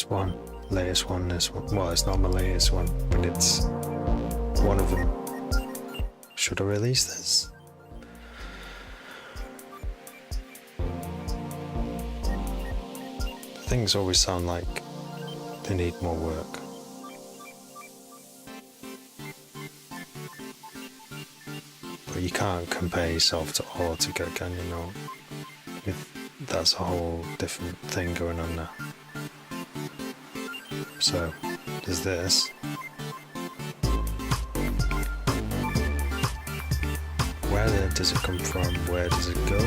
latest one. Latest one, this one. Well, it's not my latest one, but it's one of them. Should I release this? Things always sound like they need more work. But you can't compare yourself to Autica, can you know? That's a whole different thing going on now. So, there's this. Where does it come from? Where does it go?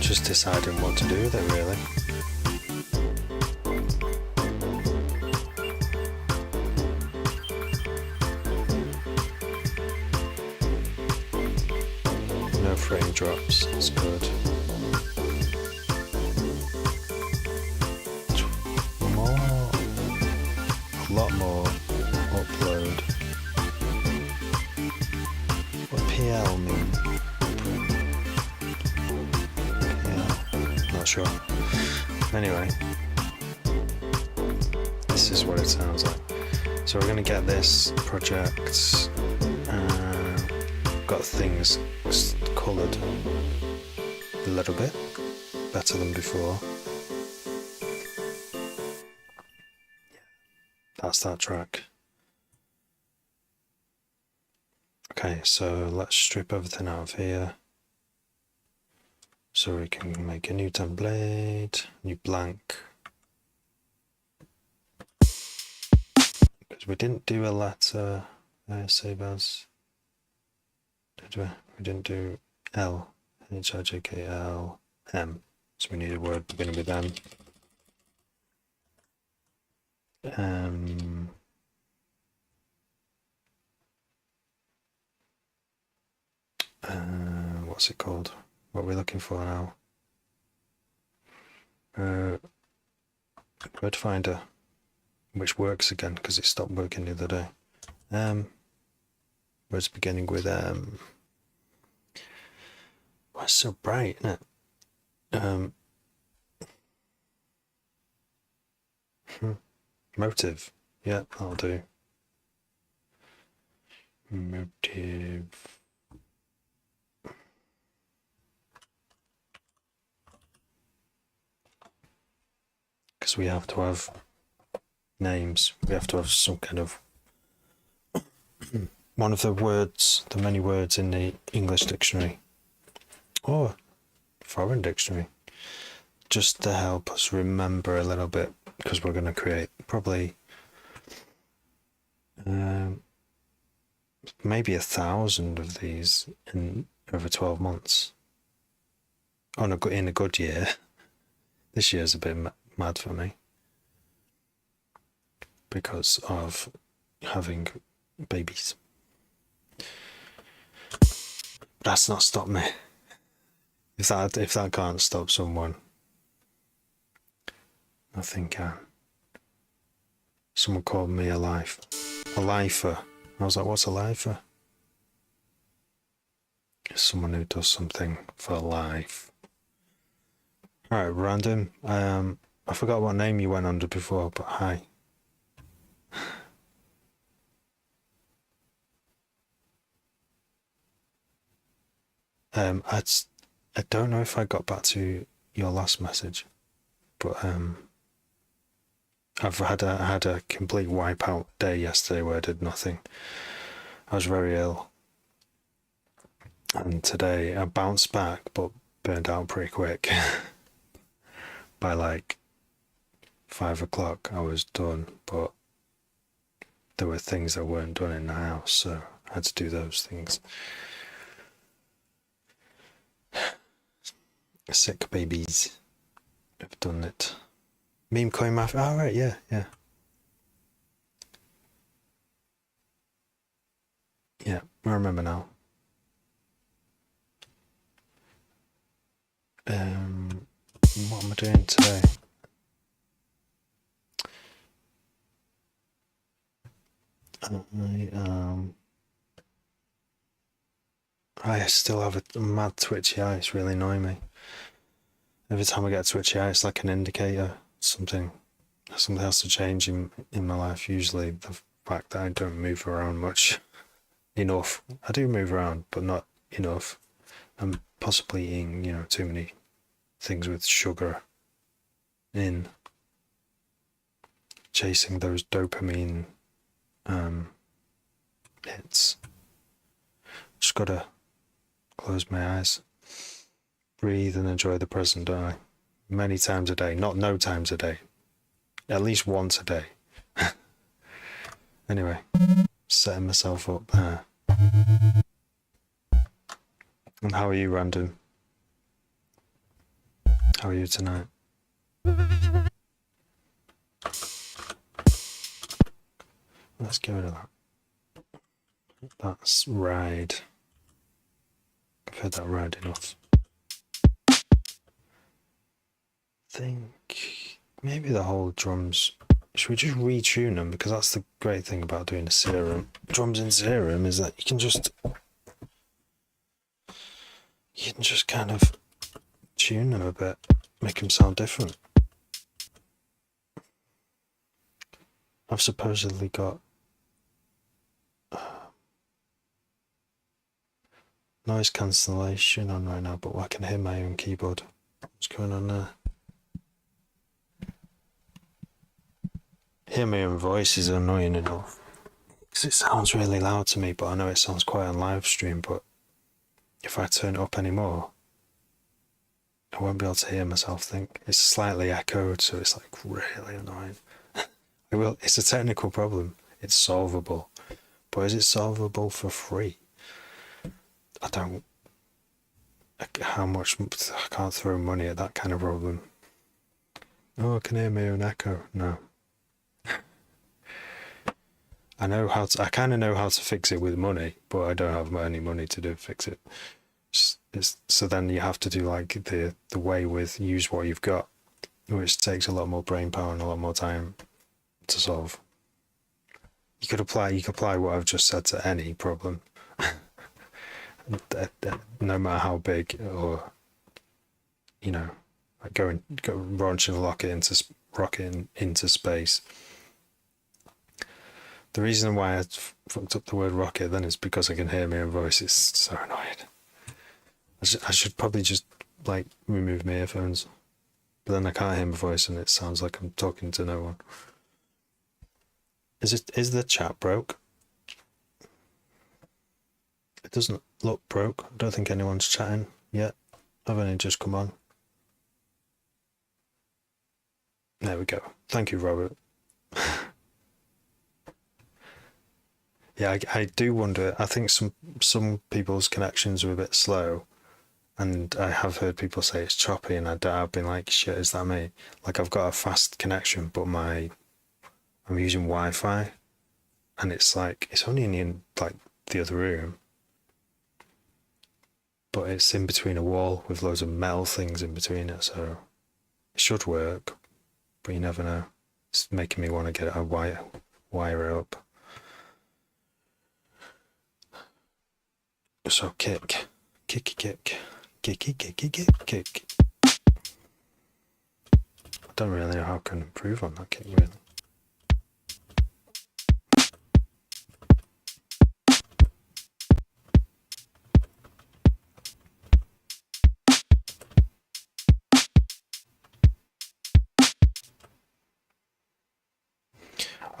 Just deciding what to do with it, really. No frame drops, it's good. A lot more upload. What PL mean? PL, not sure. Anyway, this is what it sounds like. So we're going to get this project, got things coloured a little bit better than before. That's that track. Okay, so let's strip everything out of here so we can make a new template, new blank. Because we didn't do a letter, save as, did we? We didn't do L, H-I-J-K-L, M. So we need a word beginning with M. What's it called? What are we looking for now? Word finder, which works again because it stopped working the other day. Words beginning with M. Why it's so bright, isn't it? Motive. Yeah, I'll do. Motive. Because we have to have names. We have to have some kind of one of the words, the many words in the English dictionary or foreign dictionary, just to help us remember a little bit, because we're going to create probably maybe 1,000 of these in over 12 months. In a good year. This year's a bit mad for me because of having babies. That's not stopped me. If that can't stop someone, nothing can. Someone called me a lifer. I was like, what's a lifer? It's someone who does something for life. Alright, random. I forgot what name you went under before, but hi. I don't know if I got back to your last message, but I had a complete wipeout day yesterday where I did nothing. I was very ill, and today I bounced back but burned out pretty quick. By like 5 o'clock I was done, but there were things that weren't done in the house, so I had to do those things. Sick babies have done it. Meme coin math. Oh, right, yeah. Yeah, I remember now. What am I doing today? I still have a mad twitchy eye. It's really annoying me. Every time I get a twitchy eye, it's like an indicator. Something has to change in my life. Usually the fact that I don't move around much enough. I do move around, but not enough. I'm possibly eating, too many things with sugar in, chasing those dopamine hits. Just gotta close my eyes, breathe, and enjoy the present, don't I? Many times a day, not no times a day, at least once a day. Anyway, setting myself up there. And how are you, Random? How are you tonight? Let's get rid of that. That's Ride. I've heard that Ride enough. Think maybe the whole drums. Should we just retune them? Because that's the great thing about doing a serum. Drums in serum is that you can just kind of tune them a bit, make them sound different. I've supposedly got noise cancellation on right now, but I can hear my own keyboard. What's going on there? Hear my own voice is annoying enough because it sounds really loud to me, but I know it sounds quiet on live stream. But if I turn it up anymore, I won't be able to hear myself think. It's slightly echoed, so it's like really annoying. It's a technical problem. It's solvable, but is it solvable for free? How much? I can't throw money at that kind of problem. Oh, I can hear my own echo. No. I kind of know how to fix it with money, but I don't have any money to fix it. So then you have to do like the way with use what you've got, which takes a lot more brain power and a lot more time to solve. You could apply what I've just said to any problem, no matter how big, or like launching a rocket into space. The reason why I fucked up the word rocket then is because I can hear my own voice. It's so annoying. I should probably just like remove my earphones, but then I can't hear my voice and it sounds like I'm talking to no one. Is the chat broke? It doesn't look broke. I don't think anyone's chatting yet. I've only just come on. There we go. Thank you, Robert. Yeah, I do wonder. I think some people's connections are a bit slow, and I have heard people say it's choppy, and I've been like, shit, is that me? Like I've got a fast connection, but I'm using Wi-Fi, and it's only in like the other room, but it's in between a wall with loads of metal things in between it, so it should work, but you never know. It's making me want to get a wire it up. So kick. I don't really know how I can improve on that kick, really.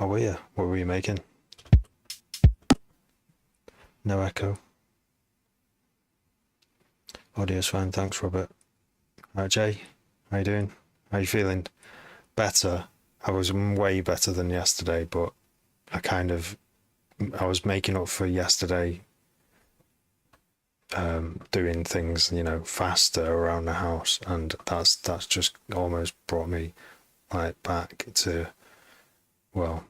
Oh, were you? What were you making? No echo. Audio's fine, thanks, Robert. Alright, Jay, how you doing? How you feeling? Better. I was way better than yesterday, but I was making up for yesterday, doing things, faster around the house, and that's just almost brought me like back to, well,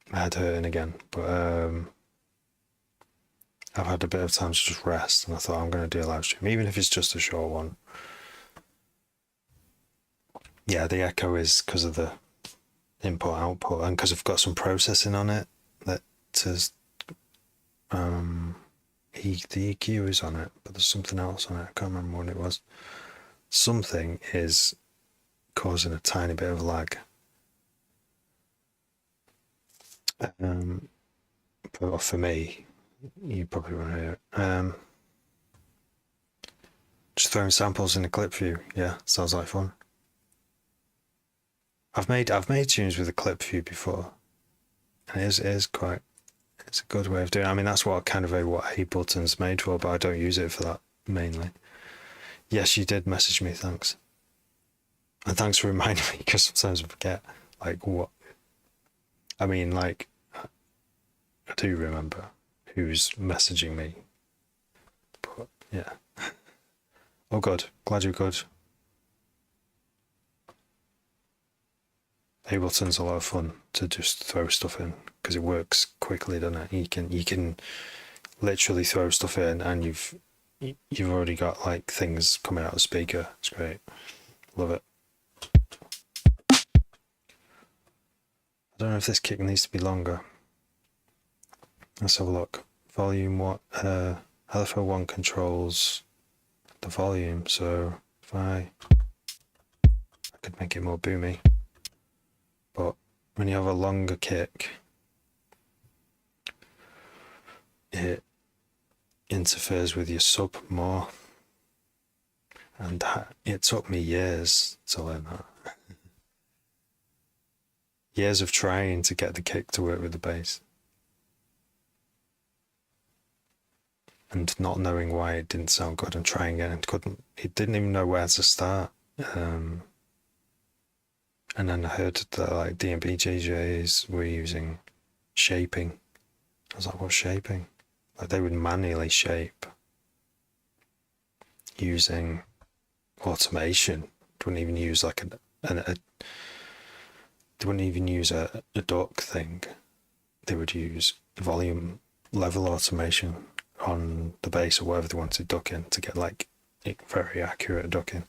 my head hurting again, but I've had a bit of time to just rest, and I thought I'm going to do a live stream, even if it's just a short one. Yeah, the echo is because of the input output, and because I've got some processing on it that is the EQ is on it, but there's something else on it. I can't remember what it was. Something is causing a tiny bit of lag. But for me, you probably won't hear it. Just throwing samples in the clip view. Yeah, sounds like fun. I've made tunes with a clip view before, and it is quite. It's a good way of doing it. I mean, that's what Ableton's made for, but I don't use it for that mainly. Yes, you did message me. Thanks, and thanks for reminding me, because sometimes I forget. Like what? I mean, like I do remember who's messaging me, but yeah. Oh, good. Glad you're good. Ableton's a lot of fun to just throw stuff in because it works quickly, doesn't it? You can literally throw stuff in, and you've already got like things coming out of the speaker. It's great. Love it. I don't know if this kick needs to be longer. Let's have a look. Volume, what? LFO1 controls the volume, so if I could make it more boomy. But when you have a longer kick, it interferes with your sub more, and it took me years to learn that. Years of trying to get the kick to work with the bass, and not knowing why it didn't sound good, and trying it and couldn't. It didn't even know where to start. And then I heard that like D&B DJs were using shaping. I was like, what's shaping? Like they would manually shape using automation. They wouldn't even use like they wouldn't even use a duck thing. They would use volume level automation on the bass or whatever they wanted ducking to get like very accurate ducking.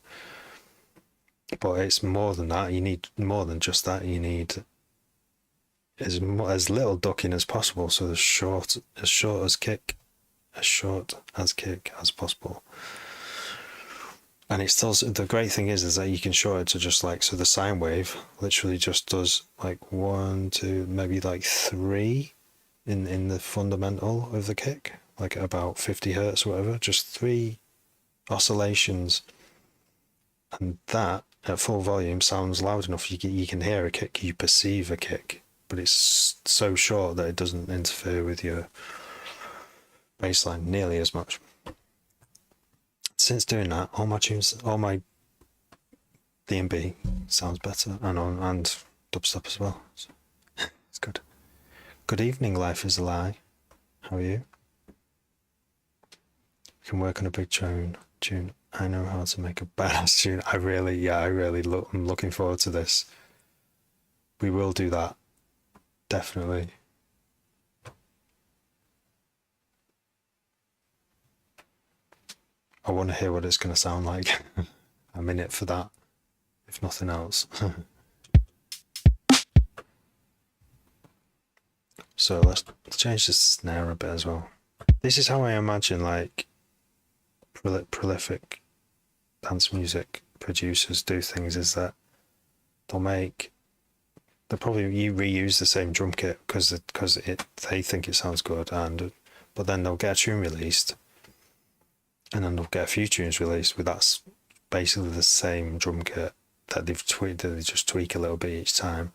But it's more than that. You need more than just that. You need as little ducking as possible, so as short as kick as possible. And it still, the great thing is that you can short it to just like, so the sine wave literally just does like 1, 2, maybe like 3 in the fundamental of the kick, like at about 50 hertz or whatever, just 3 oscillations, and that at full volume sounds loud enough. You can hear a kick, you perceive a kick, but it's so short that it doesn't interfere with your bassline nearly as much. Since doing that, all my tunes, all my D&B sounds better, and dubstep as well. So it's good. Good evening, Life is a Lie. How are you? You can work on a big tune. I know how to make a badass tune. I'm looking forward to this. We will do that. Definitely. I want to hear what it's going to sound like. I'm in it for that, if nothing else. So let's change the snare a bit as well. This is how I imagine like prolific dance music producers do things, is that they'll probably reuse the same drum kit because they think it sounds good, but then they'll get a tune released, and then they'll get a few tunes released with that's basically the same drum kit that they just tweak a little bit each time,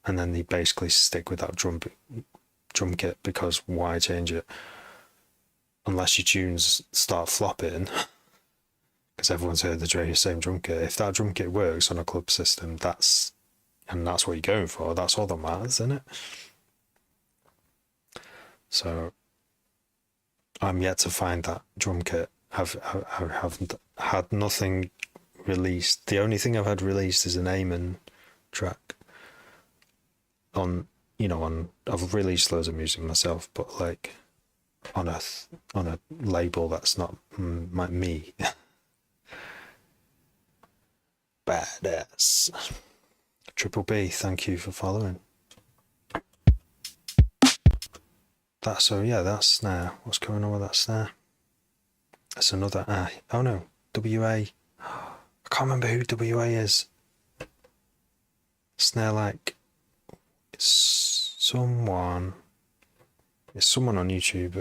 and then they basically stick with that drum kit, because why change it unless your tunes start flopping because everyone's heard the same drum kit. If that drum kit works on a club system, that's what you're going for. That's all that matters, isn't it? So I'm yet to find that drum kit. I haven't had nothing released. The only thing I've had released is an Amen track. I've released loads of music myself, but like on a label that's not me. Badass. Triple B, thank you for following. So yeah, that snare. What's going on with that snare? That's another oh no, WA. I can't remember who WA is. Snare like it's someone. It's someone on YouTube.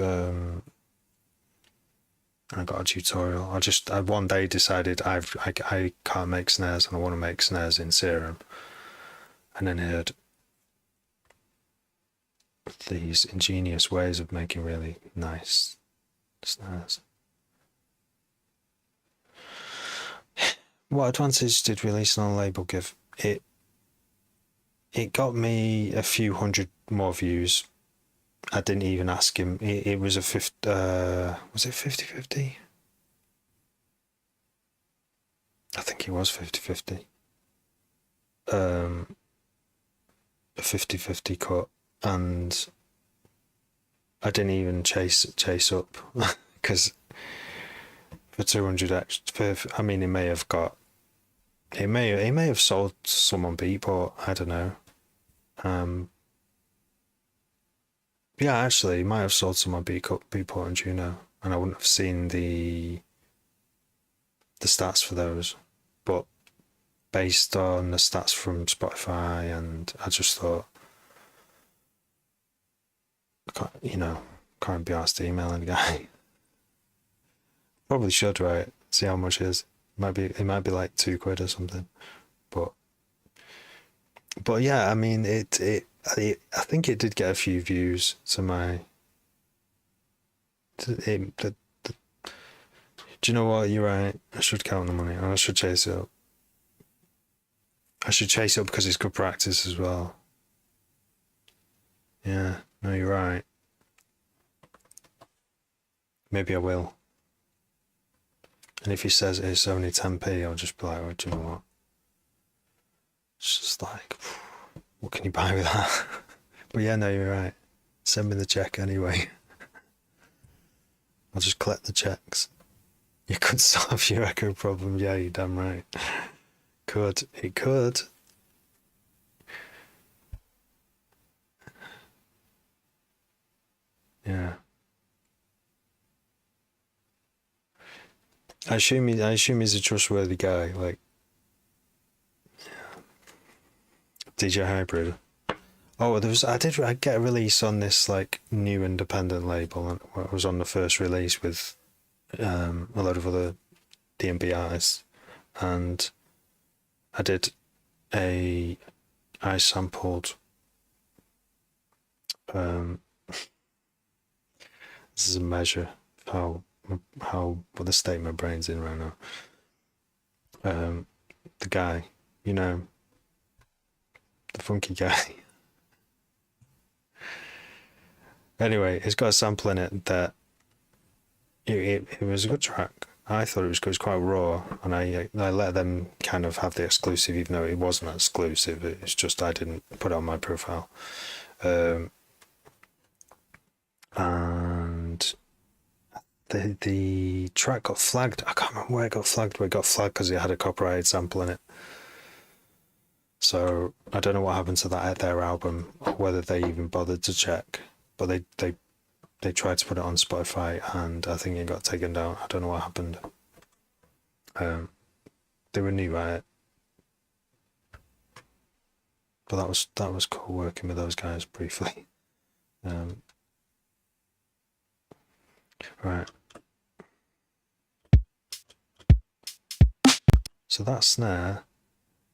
And I got a tutorial. I one day decided I can't make snares and I want to make snares in Serum, and then heard these ingenious ways of making really nice snares. What advantage did releasing on a label give? It got me a few hundred more views. I didn't even ask him. It was a 50, was it 50-50? I think it was 50-50. A 50-50 cut, and I didn't even chase up because for 200 extra, I mean, it may have sold some on Beatport, I don't know. Yeah, actually, it might have sold some on Beatport and Juno, and I wouldn't have seen the stats for those. But based on the stats from Spotify, and I just thought, can't be asked to emailing the guy. Probably should, right? See how much it is. It might be like £2 or something. But yeah, I mean, I think it did get a few views to my. Do you know what? You're right. I should count the money, and I should chase it up. I should chase it up because it's good practice as well. Yeah, no, you're right. Maybe I will. And if he says it's only 10p, I'll just be like, oh, do you know what? It's just like, what can you buy with that? But yeah, no, you're right. Send me the check anyway. I'll just collect the checks. You could solve your echo problem. Yeah, you're damn right. It could. Yeah. I assume he's a trustworthy guy, like DJ Hybrid. Oh, I get a release on this like new independent label, and I was on the first release with a lot of other DnB artists, and I sampled this is a measure of what the state my brain's in right now. The guy, the funky guy. Anyway, it's got a sample in it that it was a good track. I thought it was good. It was quite raw, and I let them kind of have the exclusive, even though it wasn't exclusive. It's just I didn't put it on my profile. And the track got flagged. I can't remember where it got flagged. But it got flagged because it had a copyrighted sample in it. So I don't know what happened to that at their album, or whether they even bothered to check. But they tried to put it on Spotify, and I think it got taken down. I don't know what happened. They were new at it, but that was cool working with those guys briefly. Right. So that snare,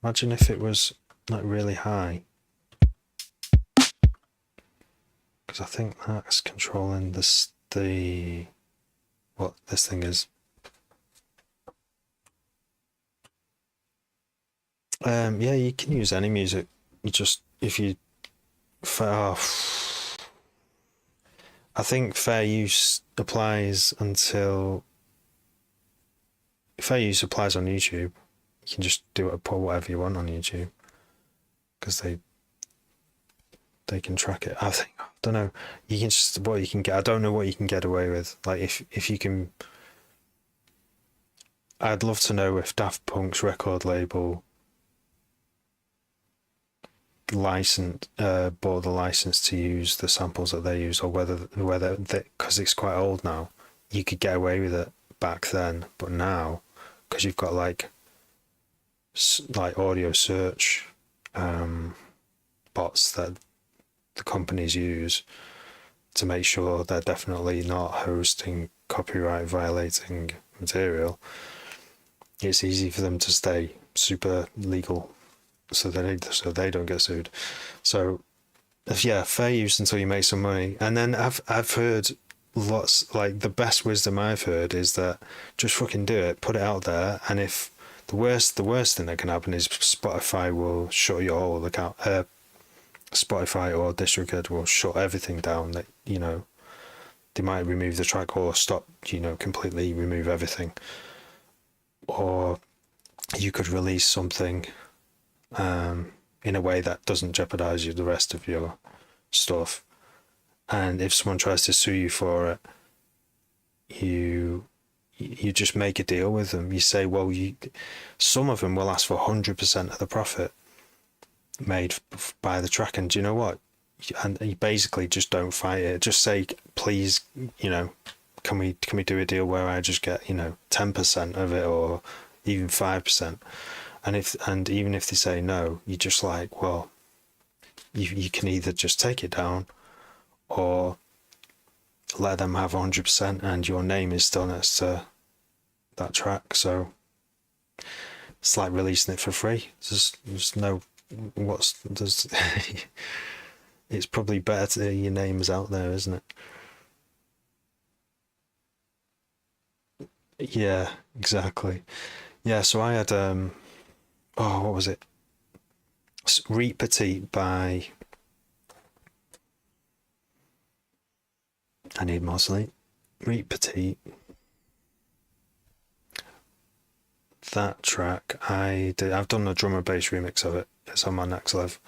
imagine if it was like really high. Because I think that's controlling what this thing is. Yeah, you can use any music. I think fair use applies on YouTube. You can just put whatever you want on YouTube because they can track it. I don't know. You can just what you can get. I don't know what you can get away with. Like if you can. I'd love to know if Daft Punk's record label bought the license to use the samples that they use, or whether because it's quite old now, you could get away with it back then, but now because you've got like audio search bots that the companies use to make sure they're definitely not hosting copyright violating material, it's easy for them to stay super legal so they don't get sued. So yeah, fair use until you make some money. And then I've heard lots, like the best wisdom I've heard is that just fucking do it, put it out there, and if the worst thing that can happen is Spotify will shut your whole account. Spotify or DistroKid will shut everything down. That, you know, they might remove the track or stop, you know, completely remove everything. Or you could release something in a way that doesn't jeopardize the rest of your stuff. And if someone tries to sue you for it, you just make a deal with them. You say, well, some of them will ask for 100% of the profit made by the track, and do you know what? And you basically just don't fight it. Just say, please, you know, can we do a deal where I just get, you know, 10% of it, or even 5%? And even if they say no, you're just like, well, you can either just take it down or let them have 100%, and your name is still next to that track. So it's like releasing it for free. There's no it's probably better to, your name is out there, isn't it? Yeah, exactly. Yeah, so I had what was it? Reet Petite by, I need more sleep. Reet Petite. That track I've done a drum and bass remix of it. It's on my Next Lev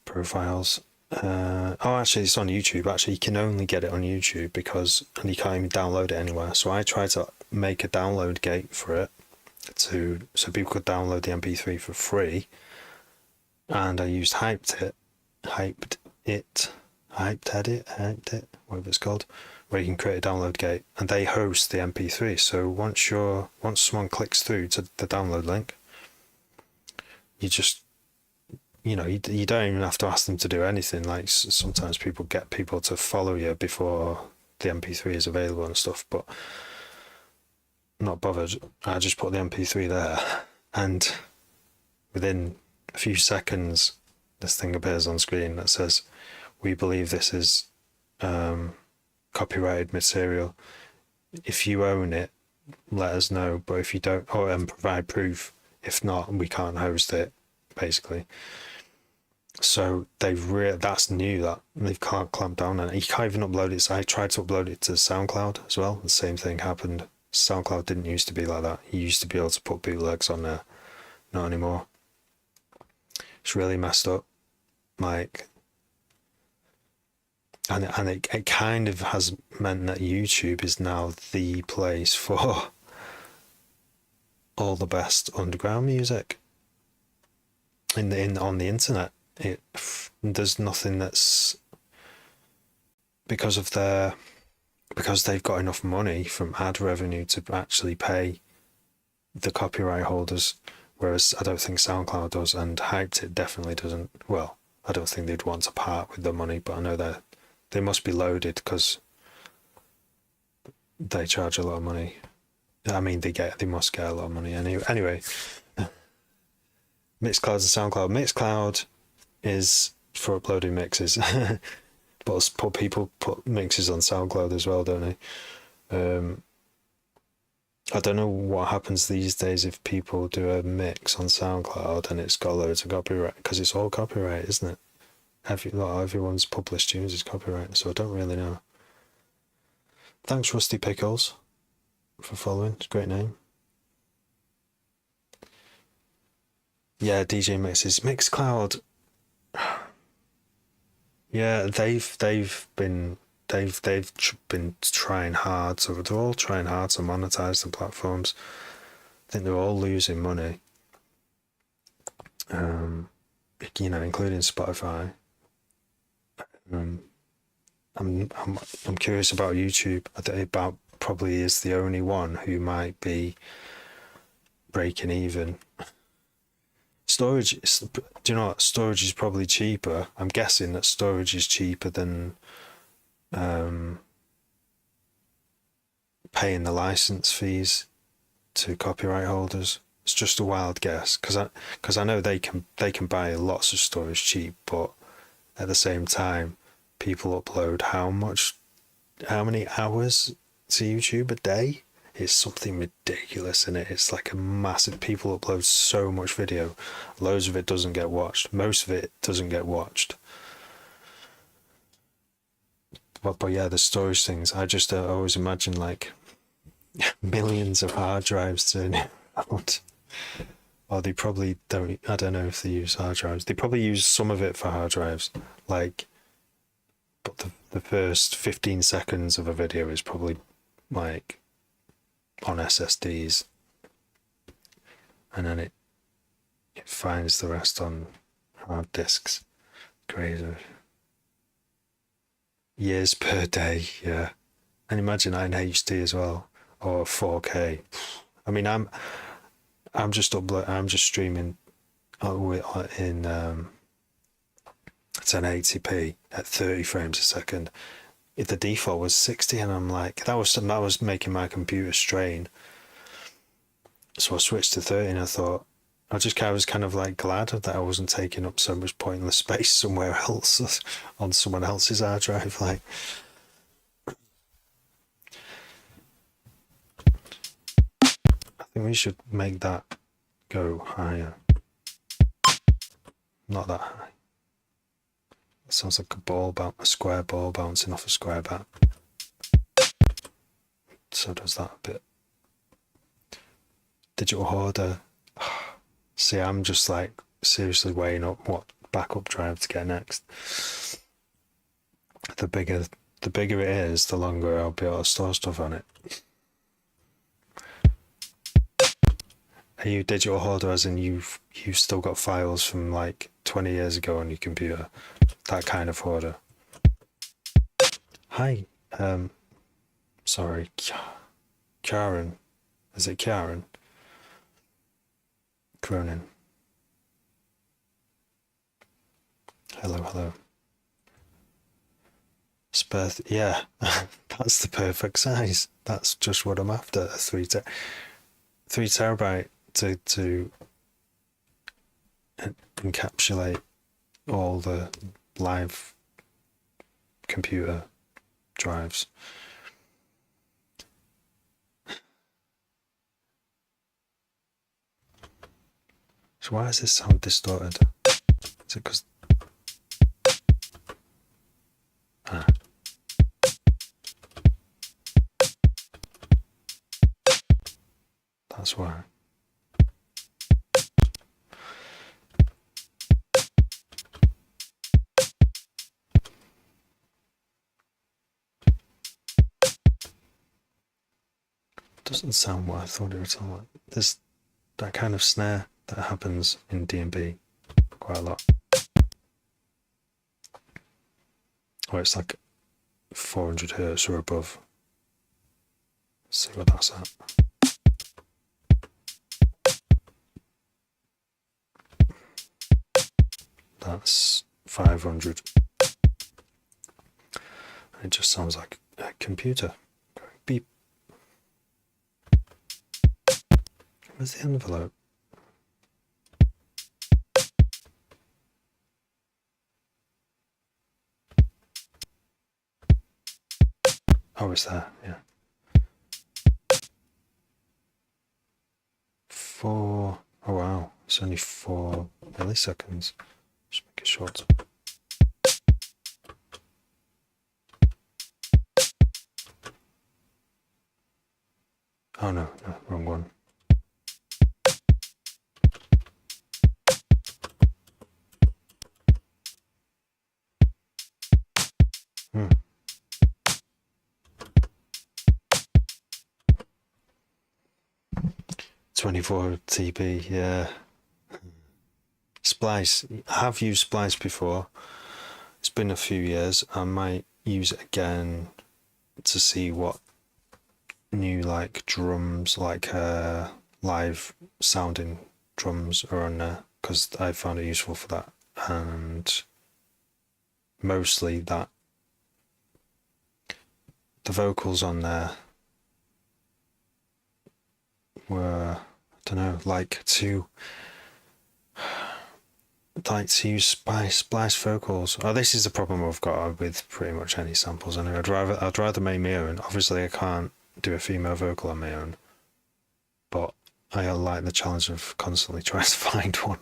profiles. Actually, it's on YouTube. Actually, you can only get it on YouTube and you can't even download it anywhere. So I tried to make a download gate for it so people could download the MP3 for free, and I used Hyped It, whatever it's called, where you can create a download gate, and they host the MP3. So once someone clicks through to the download link, you just, you know, you don't even have to ask them to do anything. Like sometimes people get people to follow you before the MP3 is available and stuff, but not bothered. I just put the MP3 there, and within a few seconds this thing appears on screen that says, we believe this is copyrighted material. If you own it, let us know, but if you don't, and provide proof. If not, we can't host it, basically. So that's new, that they've clamped down on it. You can't even upload it. So I tried to upload it to SoundCloud as well. The same thing happened. SoundCloud didn't used to be like that. You used to be able to put bootlegs on there. Not anymore. It's really messed up. Like, and it kind of has meant that YouTube is now the place for all the best underground music on the internet. There's nothing that's, because they've got enough money from ad revenue to actually pay the copyright holders, whereas I don't think SoundCloud does, and Hyped It definitely doesn't. Well, I don't think they'd want to part with the money, but I know they must be loaded because they charge a lot of money. I mean, they must get a lot of money anyway. Mixcloud's and SoundCloud. Mixcloud is for uploading mixes, but people put mixes on SoundCloud as well, don't they? I don't know what happens these days if people do a mix on SoundCloud and it's got loads of copyright, because it's all copyright, isn't it? Everyone's published tunes is copyright, so I don't really know. Thanks, Rusty Pickles, for following. It's a great name. Yeah, DJ mixes. Mixcloud. Yeah, they've been trying hard. So they're all trying hard to monetize the platforms. I think they're all losing money. including Spotify. Um, I'm curious about YouTube. I think about probably is the only one who might be breaking even. Storage, do you know what? Storage is probably cheaper. I'm guessing that storage is cheaper than um, paying the license fees to copyright holders. It's just a wild guess because I know they can buy lots of storage cheap, but at the same time, people upload how many hours to YouTube a day? It's something ridiculous in it. It's like a massive. People upload so much video, loads of it doesn't get watched. Most of it doesn't get watched. But yeah, the storage things. I just always imagine like millions of hard drives turning out. Or they probably don't. I don't know if they use hard drives. They probably use some of it for hard drives. Like, but the first 15 seconds of a video is probably like on SSDs, and then it finds the rest on hard disks. Crazy. Years per day, yeah. And imagine that in HD as well, or 4K. I mean, I'm just streaming in 1080p at 30 frames a second. If the default was 60, and I'm like, that was making my computer strain. So I switched to 30, and I thought, I was kind of like glad that I wasn't taking up so much pointless space somewhere else on someone else's hard drive. Like, I think we should make that go higher. Not that high. It sounds like a square ball bouncing off a square bat. So does that a bit. Digital hoarder. See, I'm just like seriously weighing up what backup drive to get next. The bigger it is, the longer I'll be able to store stuff on it. Are you digital hoarder as in you've still got files from like 20 years ago on your computer? That kind of hoarder. Hi, sorry, Karen. Is it Karen? Cronin. Hello. Yeah, that's the perfect size. That's just what I'm after. A 3 terabyte to encapsulate all the live computer drives. So why is this sound distorted? Is it because... That's why. Doesn't sound what I thought it would sound like. There's that kind of snare that happens in D&B quite a lot. Or it's like 400 hertz or above. Let's see what that's at. That's 500. It just sounds like a computer going beep. Where's the envelope? Oh, it's there, yeah. 4. Oh wow, it's only 4 milliseconds. Just make it short. Oh no, wrong one. Hmm. 24 TB, yeah. Splice. I have used Splice before. It's been a few years. I might use it again to see what new like drums, like live sounding drums are on there, because I found it useful for that. And mostly that the vocals on there were, I don't know, like to use splice vocals. Oh, this is the problem I've got with pretty much any samples. Anyway, I'd rather make my own. Obviously, I can't do a female vocal on my own, but I like the challenge of constantly trying to find one.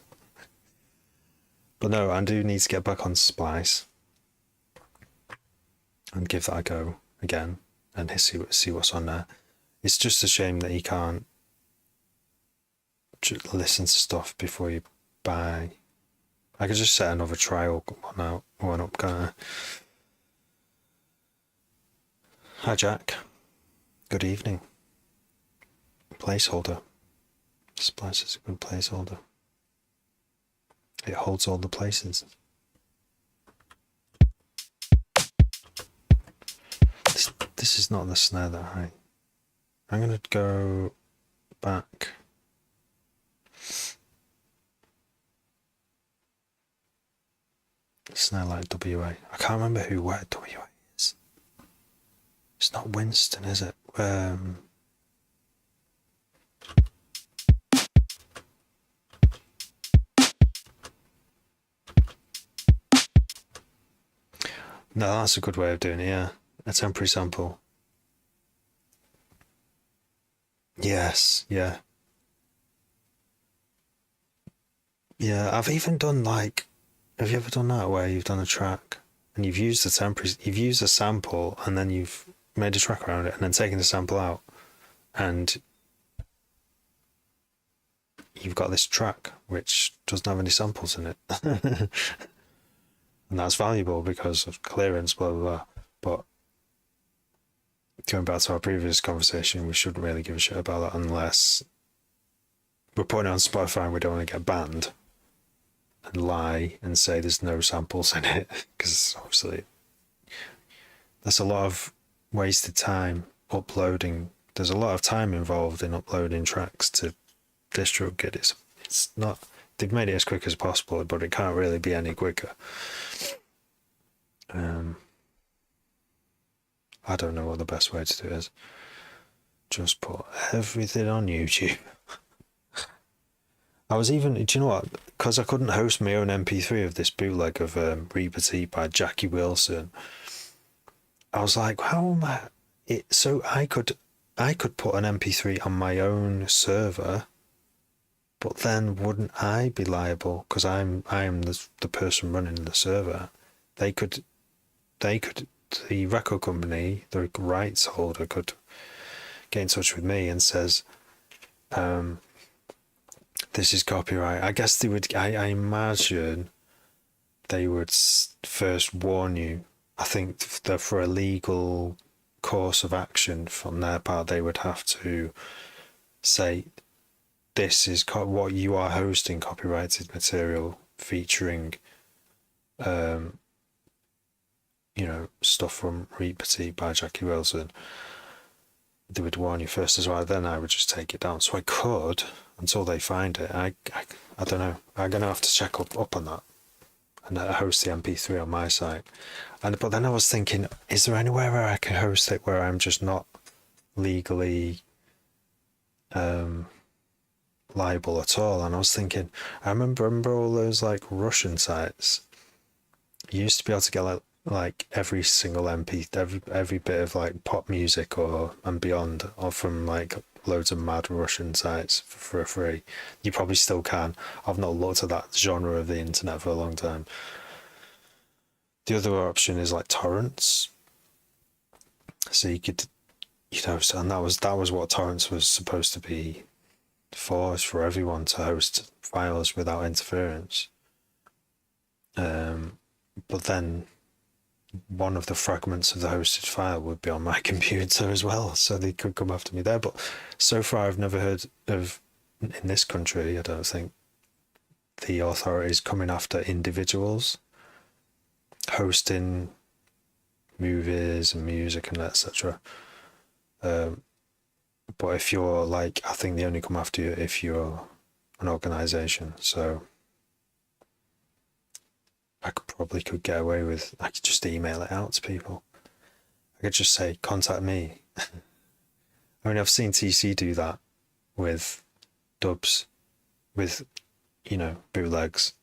But no, I do need to get back on Splice and give that a go again and see what's on there. It's just a shame that you can't listen to stuff before you buy. I could just set another trial one up, can't I? Hi Jack. Good evening. Placeholder. Splice is a good placeholder. It holds all the places. This is not the snare that high. I'm gonna go back. Snare like WA. I can't remember where WA is. It's not Winston, is it? No, that's a good way of doing it, yeah. A temporary sample. Yes, yeah. Yeah, I've even done like, have you ever done that where you've done a track and you've used you've used a sample and then you've made a track around it and then taken the sample out and you've got this track which doesn't have any samples in it. And that's valuable because of clearance, blah, blah, blah. But going back to our previous conversation, we shouldn't really give a shit about that unless we're putting it on Spotify and we don't want to get banned and lie and say there's no samples in it, because obviously that's a lot of wasted time uploading. There's a lot of time involved in uploading tracks to DistroKid. It's not, they've made it as quick as possible, but it can't really be any quicker. I don't know what the best way to do it is. Just put everything on YouTube. I was even, do you know what? Because I couldn't host my own MP3 of this bootleg of Rebati by Jackie Wilson. I was like, how am I? So I could put an MP3 on my own server, but then wouldn't I be liable? Because I am the person running the server. They could, the record company, the rights holder, could get in touch with me and says, this is copyright. I guess they would, I imagine they would first warn you. I think that for a legal course of action from their part, they would have to say, this is what you are hosting, copyrighted material featuring, stuff from Rebati by Jackie Wilson. They would warn you first as well, then I would just take it down. So I could, until they find it. I don't know. I'm going to have to check up on that and host the MP3 on my site. But then I was thinking, is there anywhere where I can host it where I'm just not legally liable at all? And I was thinking, I remember all those like Russian sites. You used to be able to get like every single every bit of like pop music and beyond, or from like loads of mad Russian sites for free. You probably still can. I've not looked at that genre of the internet for a long time. The other option is like torrents. So you could, and that was what torrents was supposed to be for, is for everyone to host files without interference. But then one of the fragments of the hosted file would be on my computer as well, so they could come after me there. But so far I've never heard of, in this country, I don't think, the authorities coming after individuals hosting movies and music and etc. But if you're like, I think they only come after you if you're an organisation. So I could get away with, I could just email it out to people. I could just say, contact me. I mean, I've seen TC do that with dubs, with, bootlegs.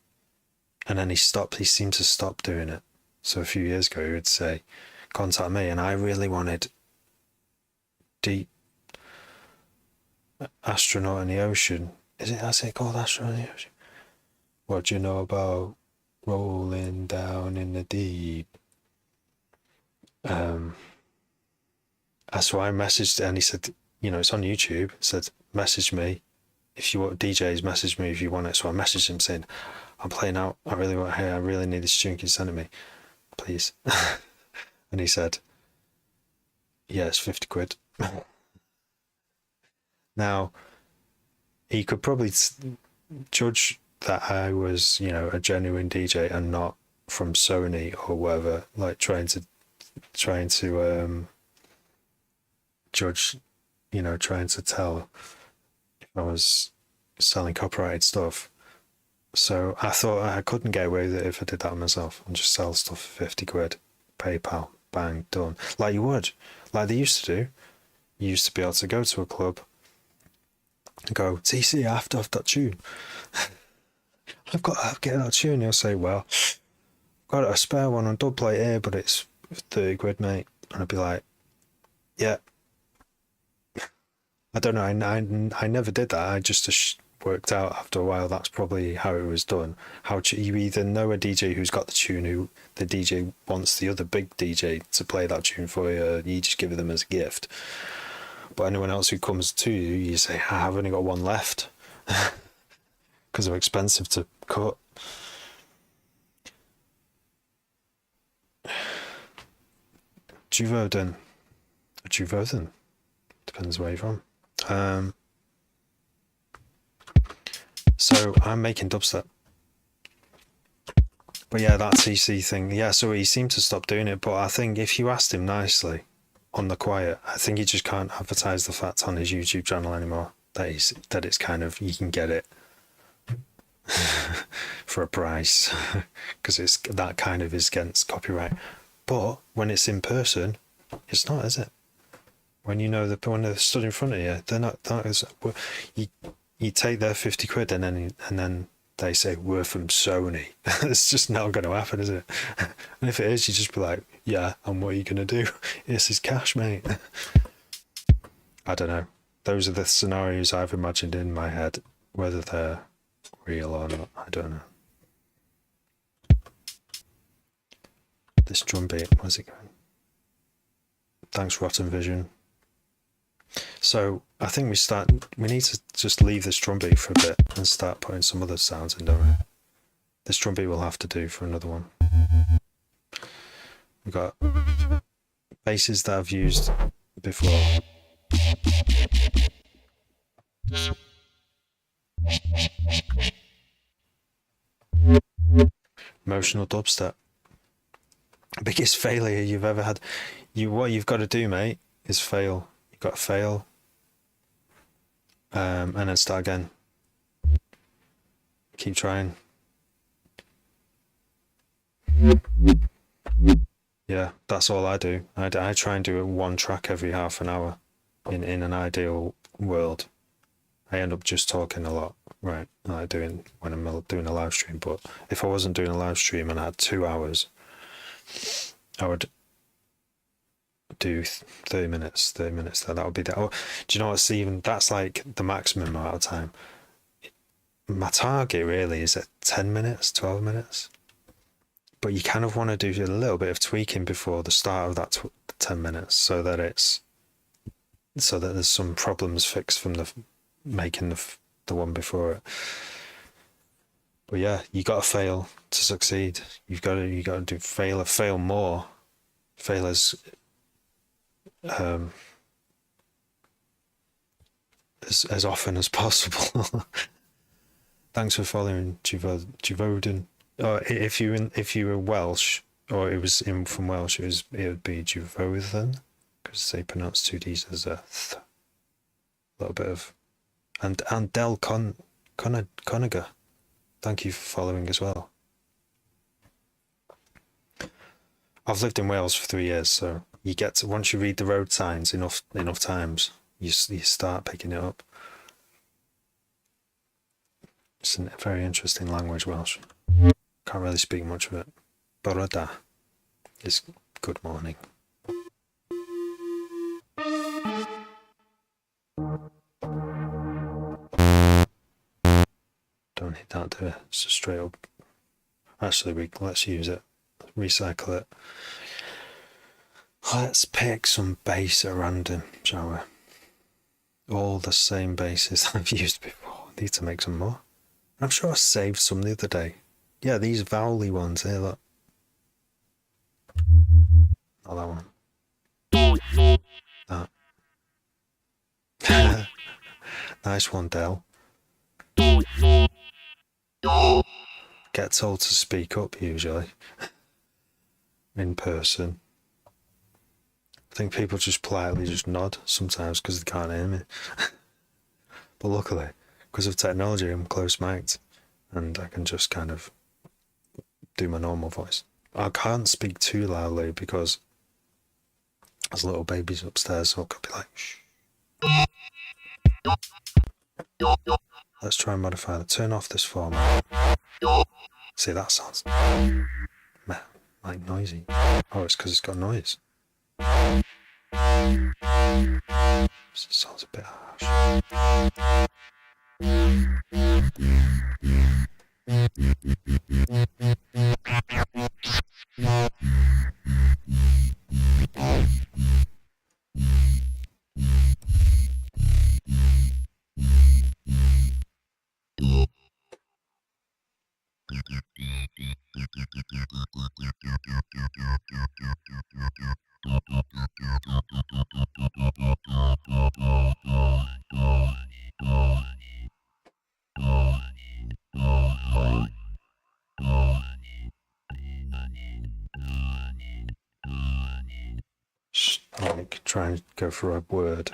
And then he seemed to stop doing it. So a few years ago, he would say, contact me. And I really wanted Deep Astronaut in the Ocean. Is it called Astronaut in the Ocean? What do you know about rolling down in the deep? So I messaged, and he said, it's on YouTube. Said, message me if you want. DJs, message me if you want it. So I messaged him saying, I'm playing out. I really need this tune. Can you send it me, please? And he said, yeah, it's 50 quid. Now, he could probably judge that I was, a genuine DJ and not from Sony or whatever, like trying to judge, trying to tell if I was selling copyrighted stuff. So I thought I couldn't get away with it if I did that myself and just sell stuff for 50 quid, PayPal, bang, done. Like you would, like they used to do. You used to be able to go to a club and go, TC, I have to have that tune. I've got to get that tune. He'll say, well, I've got a spare one on dub plate here, but it's 30 quid, mate. And I'd be like, yeah. I don't know. I never did that. I just worked out after a while that's probably how it was done. How you either know a DJ who's got the tune, who the DJ wants the other big DJ to play that tune for you, you just give it them as a gift. But anyone else who comes to you, you say, I've only got one left because they're expensive to cut. Juvoden. Depends where you're from. So I'm making dubstep. But yeah, that TC thing. Yeah, so he seemed to stop doing it. But I think if you asked him nicely, on the quiet, I think he just can't advertise the fact on his YouTube channel anymore that it's kind of, you can get it for a price because it's that kind of is against copyright. But when it's in person, it's not, is it? When when they're stood in front of you, they're not as, you take their 50 quid and then they say, we're from Sony. It's just not going to happen, is it? And if it is, you just be like, yeah, and what are you going to do? This is cash, mate. I don't know. Those are the scenarios I've imagined in my head. Whether they're real or not, I don't know. This drum beat, where's it going? Thanks, Rotten Vision. So I think we need to just leave this drum beat for a bit and start putting some other sounds in, don't we? This drum beat will have to do for another one. We've got basses that I've used before. Emotional dubstep. Biggest failure you've ever had. What you've got to do, mate, is fail. You've got to fail. And then start again. Keep trying. Yeah, that's all I do. I try and do one track every half an hour. In an ideal world, I end up just talking a lot, right? Like when I'm doing a live stream. But if I wasn't doing a live stream and I had 2 hours, I would do 30 minutes. That would be that. Oh, do you know what's even? That's like the maximum amount of time. My target really is at 10 minutes, 12 minutes. But you kind of want to do a little bit of tweaking before the start of that 10 minutes so that there's some problems fixed from making the one before it. But yeah, you got to fail to succeed. You got to fail more, fail as often as possible. Thanks for following Juvoden. If you were Welsh, or it was in from Welsh, it would be Juvoden, because they pronounce two D's as a th. A little bit of, and Del Coniger. Thank you for following as well. I've lived in Wales for 3 years, so you get to, once you read the road signs enough times, you start picking it up. It's a very interesting language, Welsh. Can't really speak much of it. Bore da is good morning. Don't hit that, do it. It's just straight up. Actually, let's use it. Recycle it. Let's pick some bass at random, shall we? All the same basses I've used before. I need to make some more. I'm sure I saved some the other day. Yeah, these vowely ones here, look. Not that one. That. Nice one, Del. Get told to speak up, usually. In person. I think people just politely just nod sometimes because they can't hear me. But luckily, because of technology, I'm close mic'd and I can just kind of do my normal voice. I can't speak too loudly because there's little babies upstairs, so I could be like, shh. Let's try and modify that. Turn off this format. See, that sounds like noisy. Oh, it's because it's got noise. It sounds a bit harsh. Like, try and go for a word.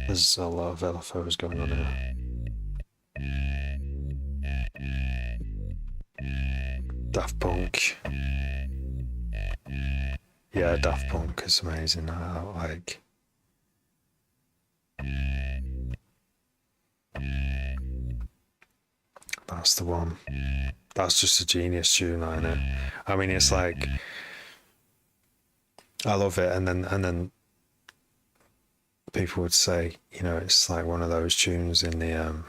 There's a lot of LFOs going on here. Daft Punk. Yeah, Daft Punk is amazing. I like. That's the one. That's just a genius tune, isn't it? I mean, it's like, I love it, and then people would say, you know, it's like one of those tunes in the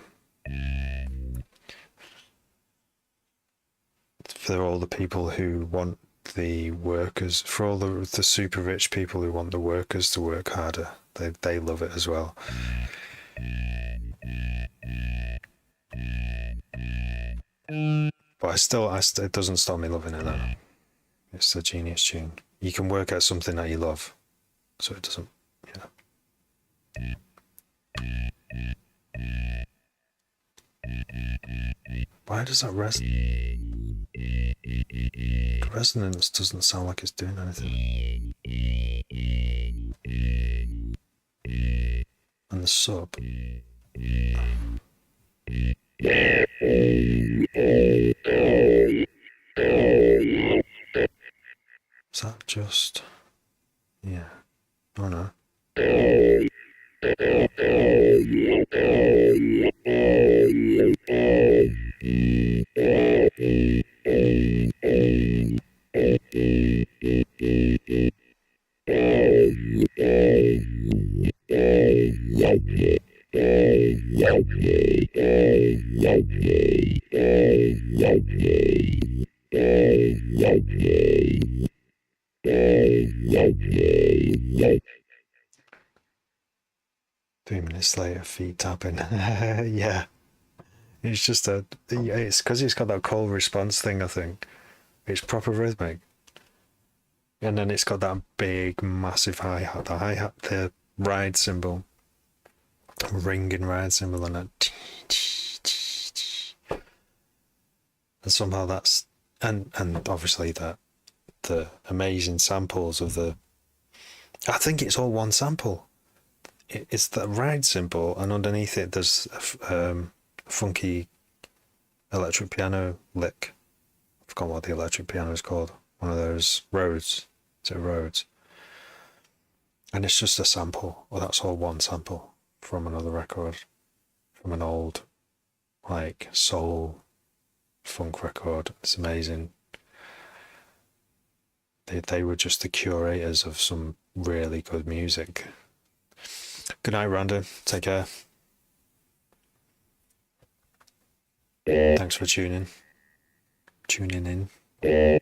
for all the people who want the workers, for all the super rich people who want the workers to work harder, they love it as well. But it doesn't stop me loving it though. It's a genius tune. You can work at something that you love, so it doesn't, you know. Why does that the resonance doesn't sound like it's doing anything? And the sub. Is that just... yeah. Oh no. 3 minutes later, feet tapping. Yeah, it's just a. It's because it's got that call response thing. I think it's proper rhythmic, and then it's got that big, massive hi hat. The hi hat, the ride cymbal, ringing ride cymbal, and that. And somehow that's and obviously that the amazing samples of the. I think it's all one sample. It's the ride cymbal, and underneath it there's a funky electric piano lick. I forgot what the electric piano is called. One of those Rhodes. Is it Rhodes? And it's just a sample. Well, that's all one sample from another record, from an old, like, soul funk record. It's amazing. They were just the curators of some really good music. Good night, Randa. Take care. Thanks for tuning in. Don't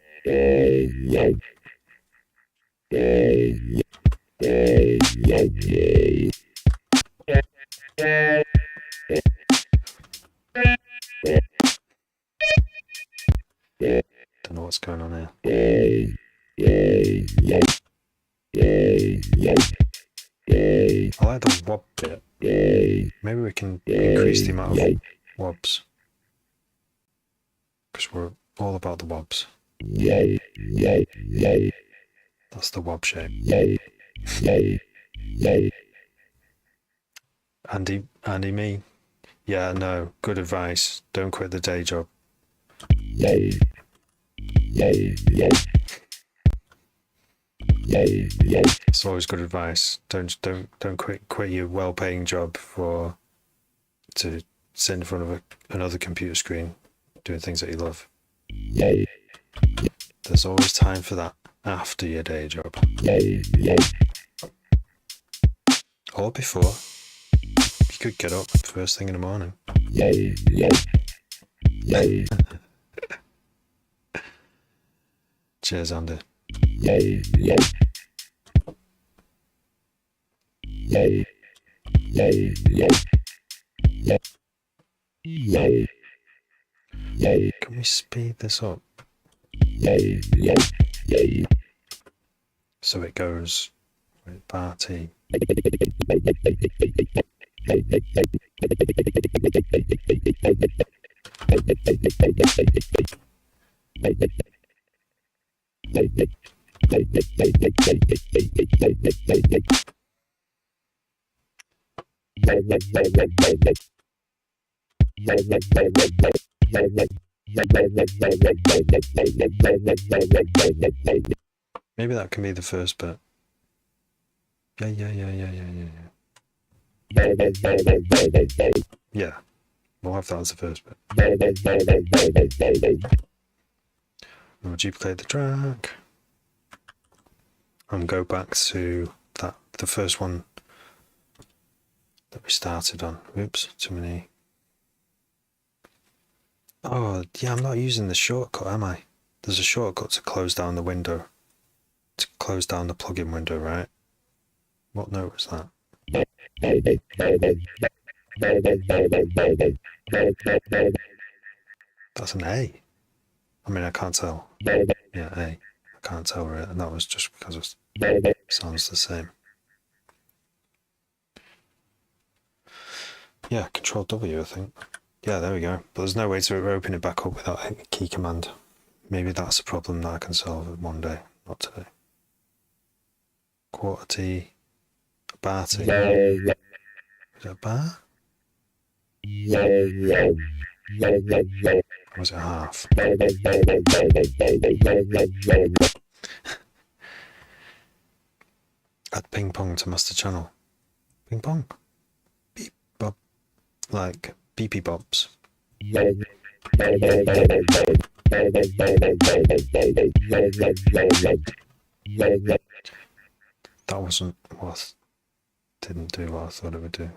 know what's going on here. I like the wob bit. Maybe we can increase the amount of wobs, because we're all about the wobs. That's the wob shape. Andy me. Yeah, no, good advice. Don't quit the day job. It's always good advice. Don't quit your well-paying job to sit in front of another computer screen doing things that you love. There's always time for that after your day job. Or before. You could get up first thing in the morning. Cheers, Andy. Can we speed this up? So it goes with party. Maybe that can be the first bit. Yeah. Yeah, we'll have that as the first bit. Would you play the track? And go back to the first one that we started on. Oops, too many. Oh, yeah, I'm not using the shortcut, am I? There's a shortcut to close down the window. To close down the plugin window, right? What note was that? That's an A. I mean, I can't tell. Yeah, A. I can't tell, right? And that was just because it sounds the same. Yeah, Control W, I think. Yeah, there we go. But there's no way to open it back up without a key command. Maybe that's a problem that I can solve one day, not today. Quarter T, a bar T. Is it a bar? Or was it half? Add ping pong to master channel. Ping pong? Beep bop. Like beepy bops. That wasn't what. Didn't do what I thought it would do.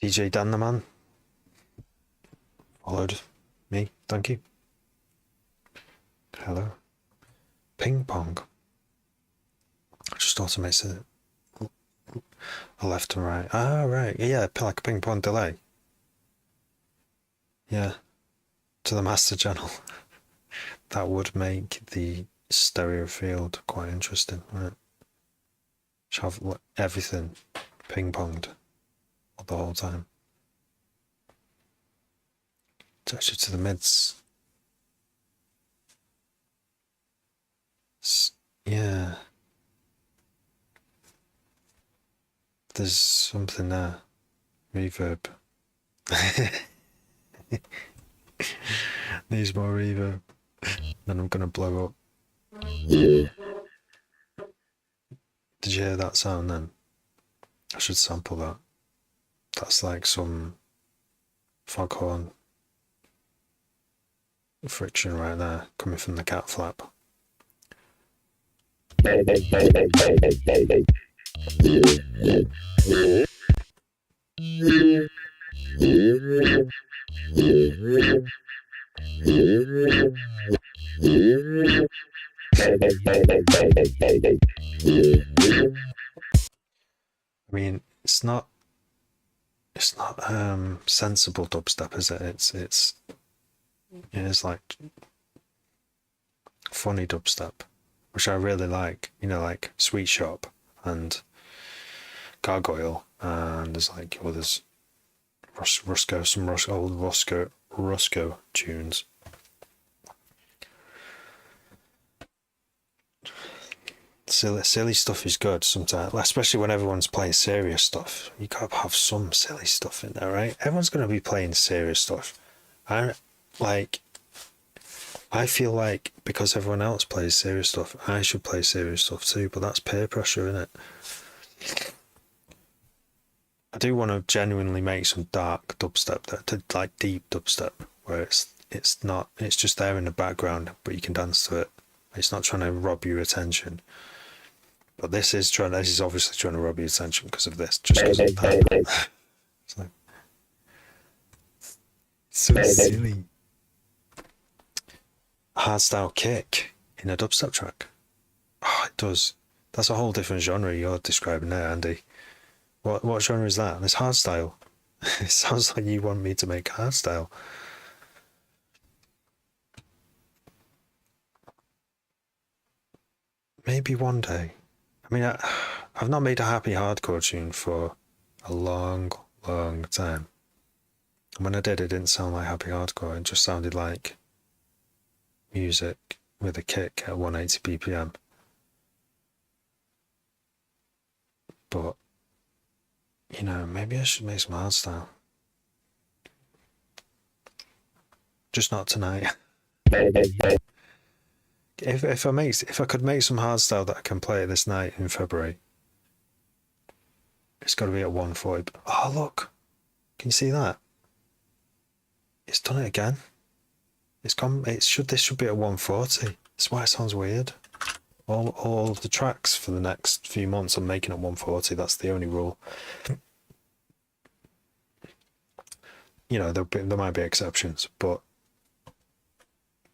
DJ Dan the Man followed me, thank you. Hello. Ping pong. Just automates it. A left and right. Ah, right. Yeah, like a ping pong delay. Yeah. To the master channel. That would make the stereo field quite interesting, right? Should have everything ping ponged the whole time. Touch it to the mids. Yeah. There's something there. Reverb. Needs more reverb. Then I'm gonna blow up. Did you hear that sound then? I should sample that. That's like some foghorn friction right there, coming from the cat flap. I mean, it's not sensible dubstep, is it? It's like funny dubstep, which I really like. You know, like Sweet Shop and Gargoyle, and there's like others. Rusco, some old Rusco tunes. Silly stuff is good sometimes, especially when everyone's playing serious stuff. You gotta have some silly stuff in there, right? Everyone's gonna be playing serious stuff. I feel like because everyone else plays serious stuff, I should play serious stuff too, but that's peer pressure, isn't it? I do want to genuinely make some dark dubstep, like deep dubstep, where it's just there in the background, but you can dance to it. It's not trying to rob your attention. But this is obviously trying to rob your attention because of this, just because of that. It's like, so silly. Hardstyle kick in a dubstep track. Oh, it does. That's a whole different genre you're describing there, Andy. What genre is that? It's hardstyle. It sounds like you want me to make hardstyle. Maybe one day. I mean, I've not made a happy hardcore tune for a long, long time. And when I did, it didn't sound like happy hardcore. It just sounded like music with a kick at 180 BPM. But, you know, maybe I should make some hardstyle. Just not tonight. If I could make some hardstyle that I can play this night in February, it's got to be at 140. Oh look, can you see that? It's done it again. This should be at 140. That's why it sounds weird. All of the tracks for the next few months I'm making at 140. That's the only rule. You know, there might be exceptions, but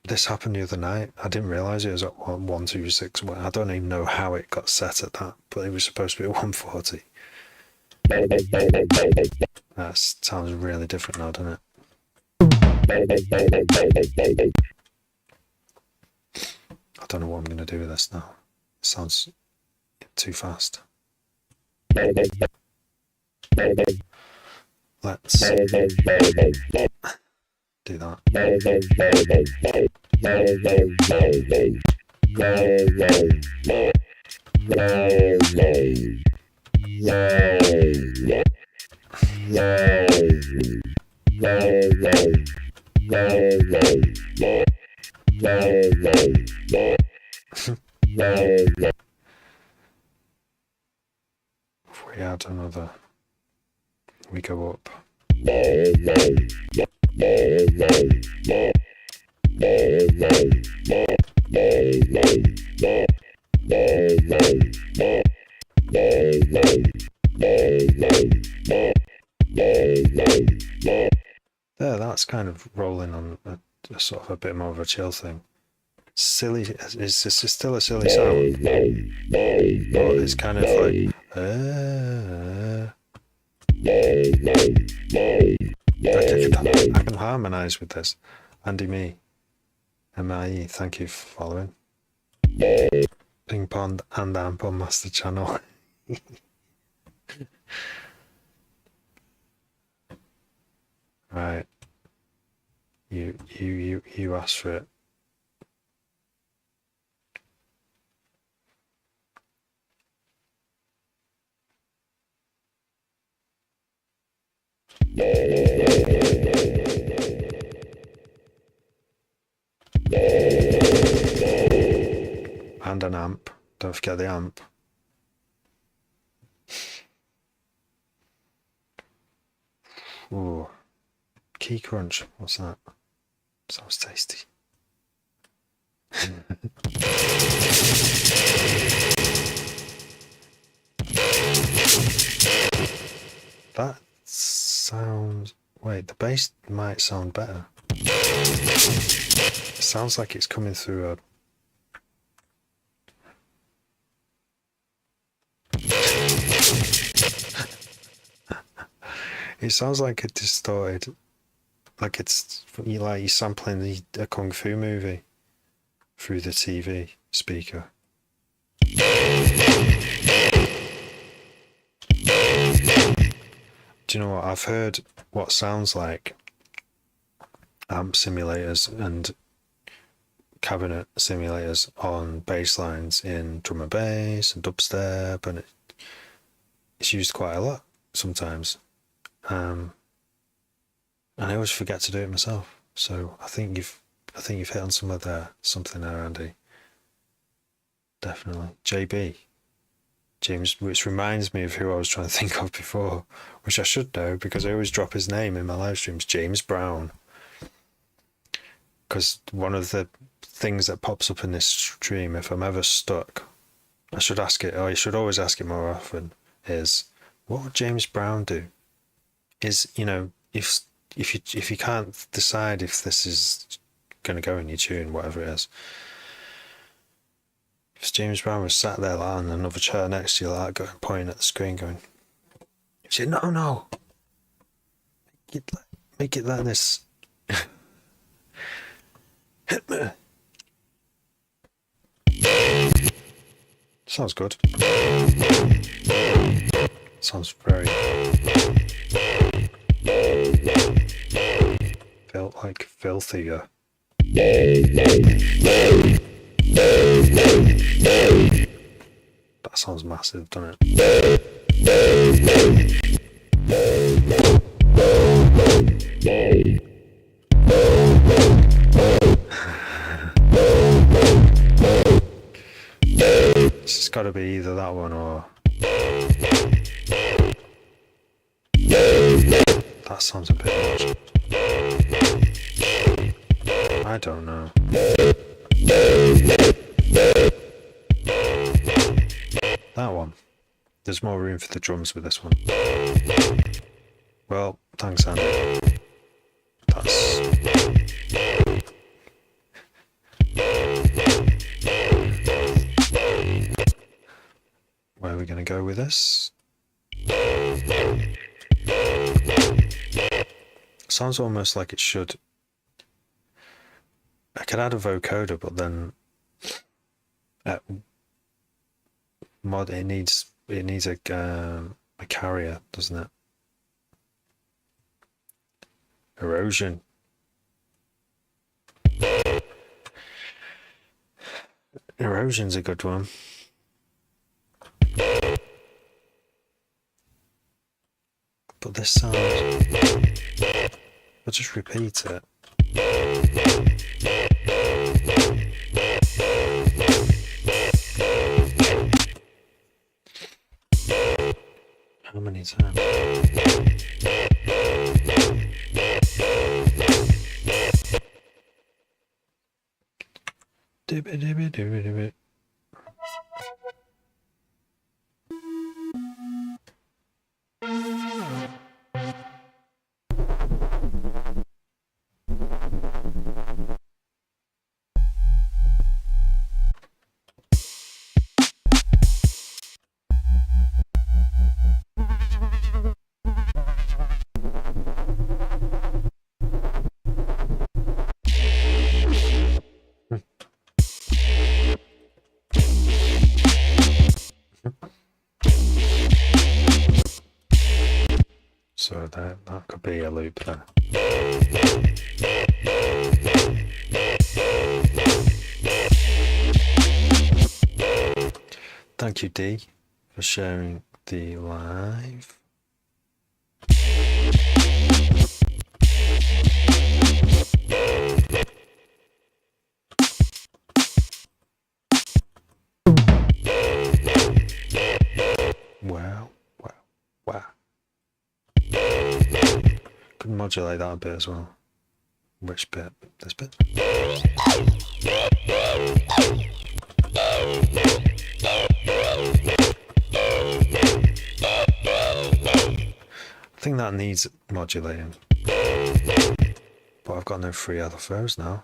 this happened the other night. I didn't realise it was at 126. I don't even know how it got set at that, but it was supposed to be at 140. That sounds really different now, doesn't it? I don't know what I'm going to do with this now. It sounds too fast. Let's do that. If we add another, we go up. There, that's kind of rolling on a sort of a bit more of a chill thing. Silly, it's still a silly sound, but it's kind of like I can harmonise with this. Andy Me, MIE, thank you for following. Ping Pong and Amp on Master Channel. Right. You asked for it. And an amp. Don't forget the amp. Ooh. Key crunch. What's that? Sounds tasty. That sounds... Wait, the bass might sound better. It sounds like it's coming through a... It sounds like a distorted... Like it's like you're sampling a kung fu movie through the TV speaker. Do you know what? I've heard what sounds like amp simulators and cabinet simulators on bass lines in drum and bass and dubstep, and it's used quite a lot sometimes. And I always forget to do it myself. So I think you've hit on something there, Andy. Definitely. JB. James, which reminds me of who I was trying to think of before, which I should know because I always drop his name in my live streams, James Brown. Because one of the things that pops up in this stream, if I'm ever stuck, I should ask it, or you should always ask it more often, is what would James Brown do? Is, you know, if you can't decide if this is going to go in your tune, whatever it is, if James Brown was sat there like on another chair next to you, like going, pointing at the screen, going, he said, no, make it like this. Hit me. Sounds good. Sounds very felt like filthier. That sounds massive, doesn't it? It's got to be either that one or... That sounds a bit much. I don't know. That one. There's more room for the drums with this one. Well, thanks, Andy. That's... Where are we going to go with this? Sounds almost like it should... I could add a vocoder, but then it needs a carrier, doesn't it? Erosion. Erosion's a good one. But this sound, I'll just repeat it. How many times? Dibby dibby dibby dibby. So that could be a loop there. Thank you, D, for sharing the live. Wow. Could modulate that a bit as well. Which bit? This bit? I think that needs modulating. But I've got no free LFOs now.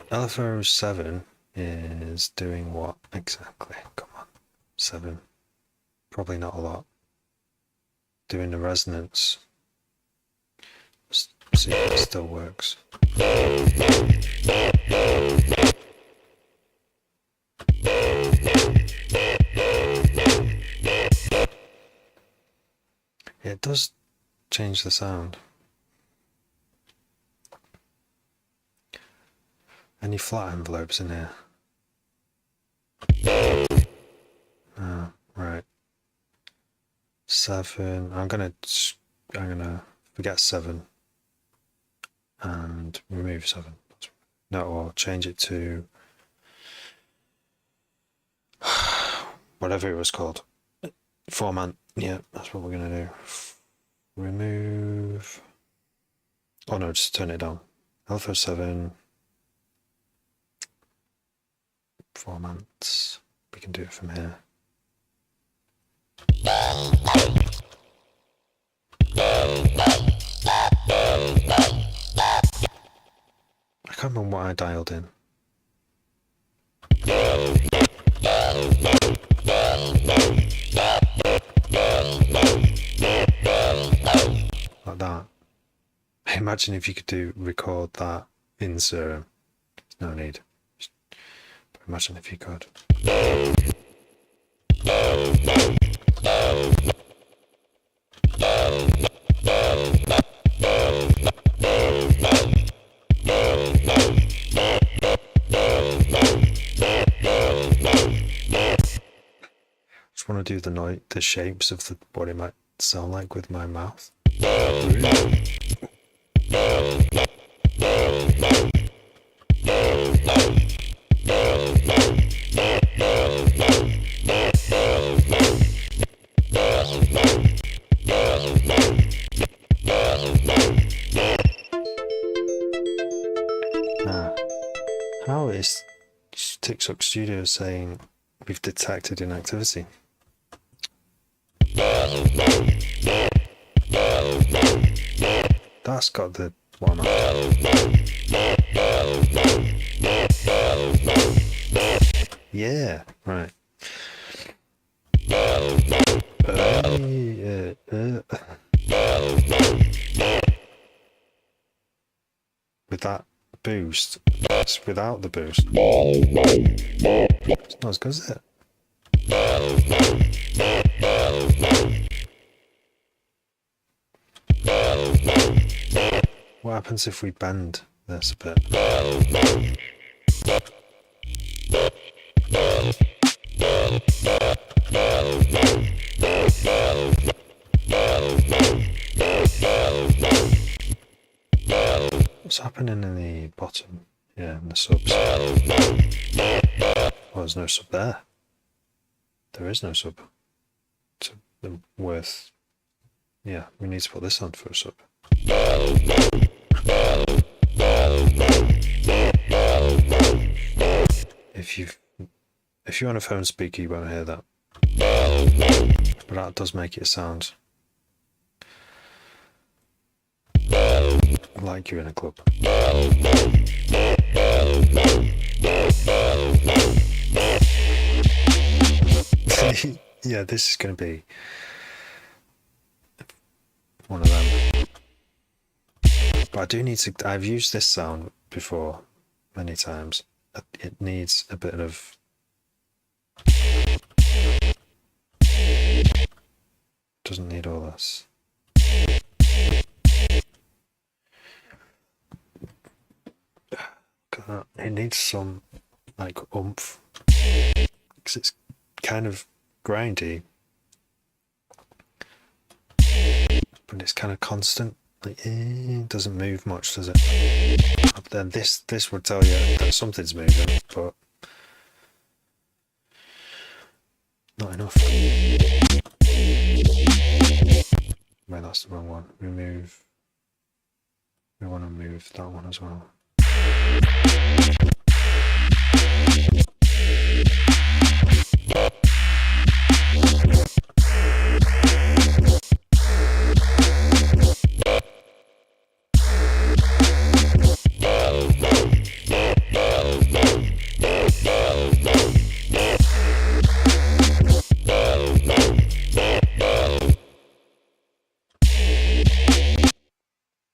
LFO 7 is doing what exactly? Come on. 7. Probably not a lot. Doing the resonance. Let's see if it still works. Yeah, it does change the sound. Any flat envelopes in here? Oh, right. 7. I'm gonna forget 7 and remove 7. No, or change it to whatever it was called. Format. Yeah, that's what we're gonna do. Remove. Oh no, just turn it down. Alpha 7. Formats. We can do it from here. I can't remember what I dialed in. Like that. Imagine if you could record that in Serum. No need. But imagine if you could. Just want to do the shapes of what it might sound like with my mouth. How is TikTok Studio saying we've detected inactivity? That's got the one up. Yeah, right. With that boost, it's without the boost. It's not as good as it. What happens if we bend this a bit? subs. Well, there's no sub there. There is no sub. It's worth. Yeah, we need to put this on for a sub. If you're on a phone speaker, you won't hear that. But that does make it sound like you're in a club. Yeah, this is going to be one of them. But I do need to. I've used this sound before many times. It needs a bit of. Doesn't need all this. It needs some like oomph because it's kind of grindy, but it's kind of constant. Like, it doesn't move much, does it? Then this would tell you that something's moving, but not enough. Wait, that's the wrong one. Remove. We want to move that one as well.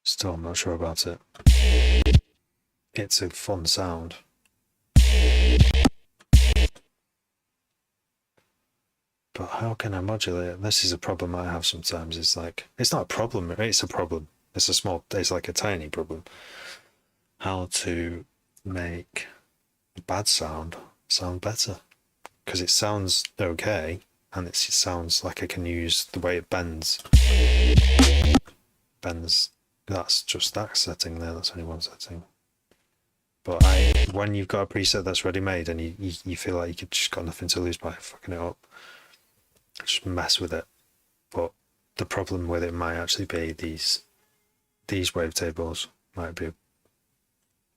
Still, I'm not sure about it. It's a fun sound. But how can I modulate it? This is a problem I have sometimes. It's like, it's not a problem, it's a problem. It's like a tiny problem. How to make bad sound better. Because it sounds okay, and it sounds like I can use the way it bends. That's just that setting there, that's only one setting. But when you've got a preset that's ready made and you feel like you've just got nothing to lose by fucking it up, just mess with it. But the problem with it might actually be these wavetables might be a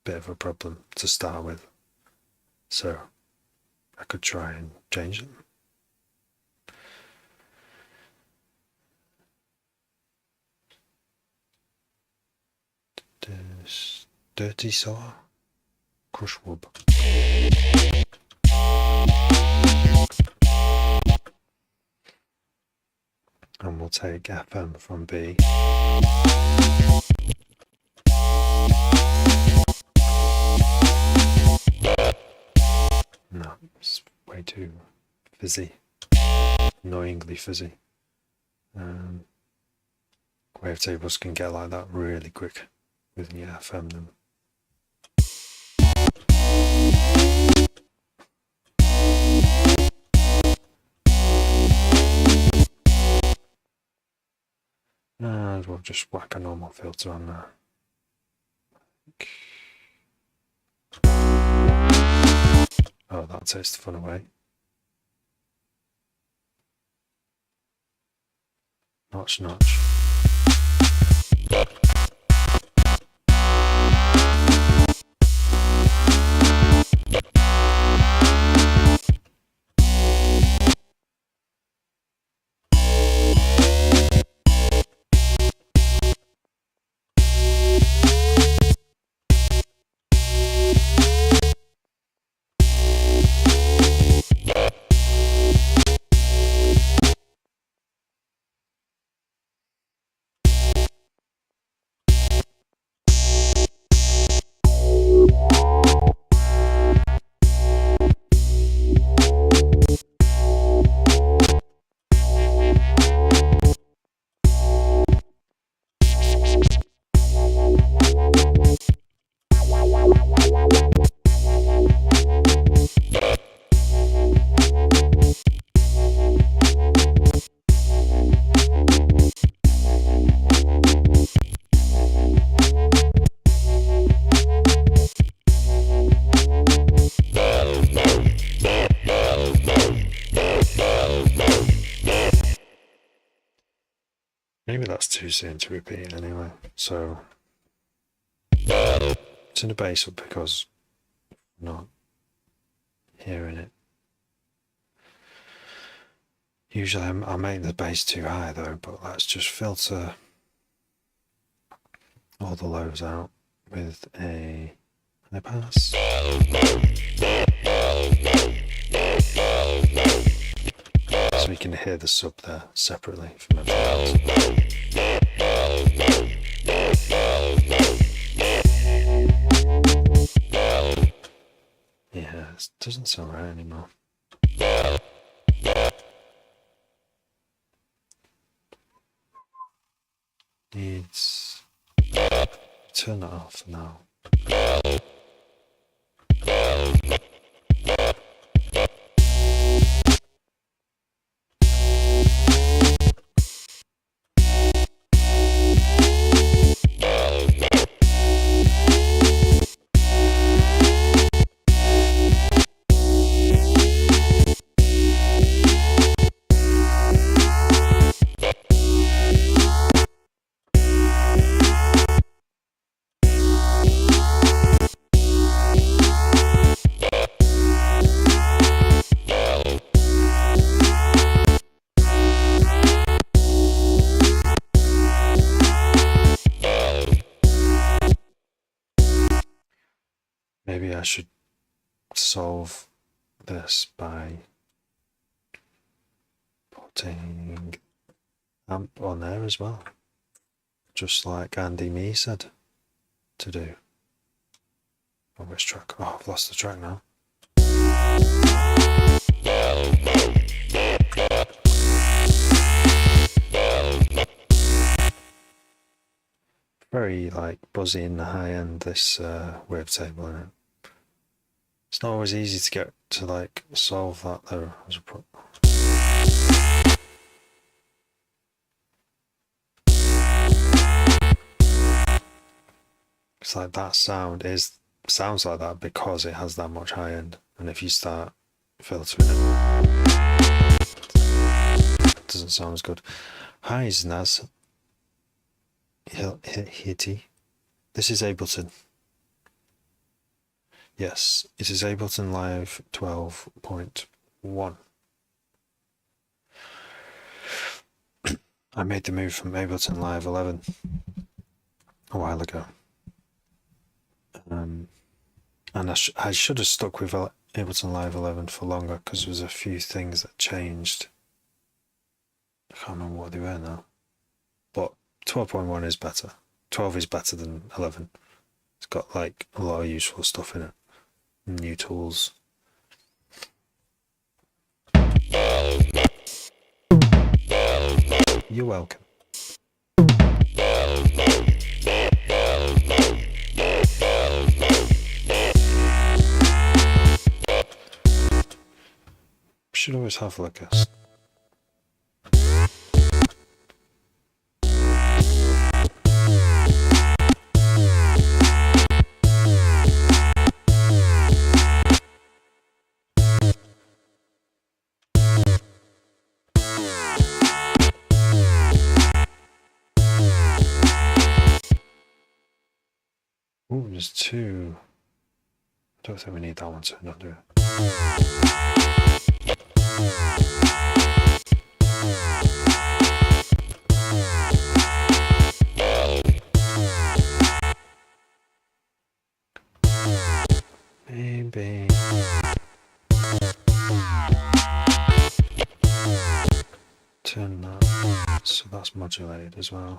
bit of a problem to start with. So I could try and change them. This dirty saw, crush wood. And we'll take FM from B. No, it's way too fizzy. Annoyingly fizzy. Wavetables can get like that really quick with your FM them. And we'll just whack a normal filter on there. Oh, that takes the fun away. Notch, notch. Maybe that's too soon to repeat anyway. So turn the bass up because I'm not hearing it. Usually I make the bass too high though, but let's just filter all the lows out with a high pass. So we can hear the sub there separately from everything else. Yeah, it doesn't sound right anymore. Needs turn that off for now. Maybe I should solve this by putting amp on there as well, just like Andy Me said to do. Oh, which track? Oh, I've lost the track now. Very like buzzy in the high end, this wavetable in it. It's not always easy to get to like solve that though as a it's like that sounds like that because it has that much high end, and if you start filtering it doesn't sound as good. Hi Naz Hitty. This is Ableton. Yes, it is Ableton Live 12.1. I made the move from Ableton Live 11 a while ago. And I should have stuck with Ableton Live 11 for longer because there was a few things that changed. I can't remember what they were now. But 12.1 is better. 12 is better than 11. It's got like a lot of useful stuff in it. New tools. You're welcome. Should always have like a ooh, there's two. I don't think we need that one turned on, do we? Maybe. Turn that so that's modulated as well.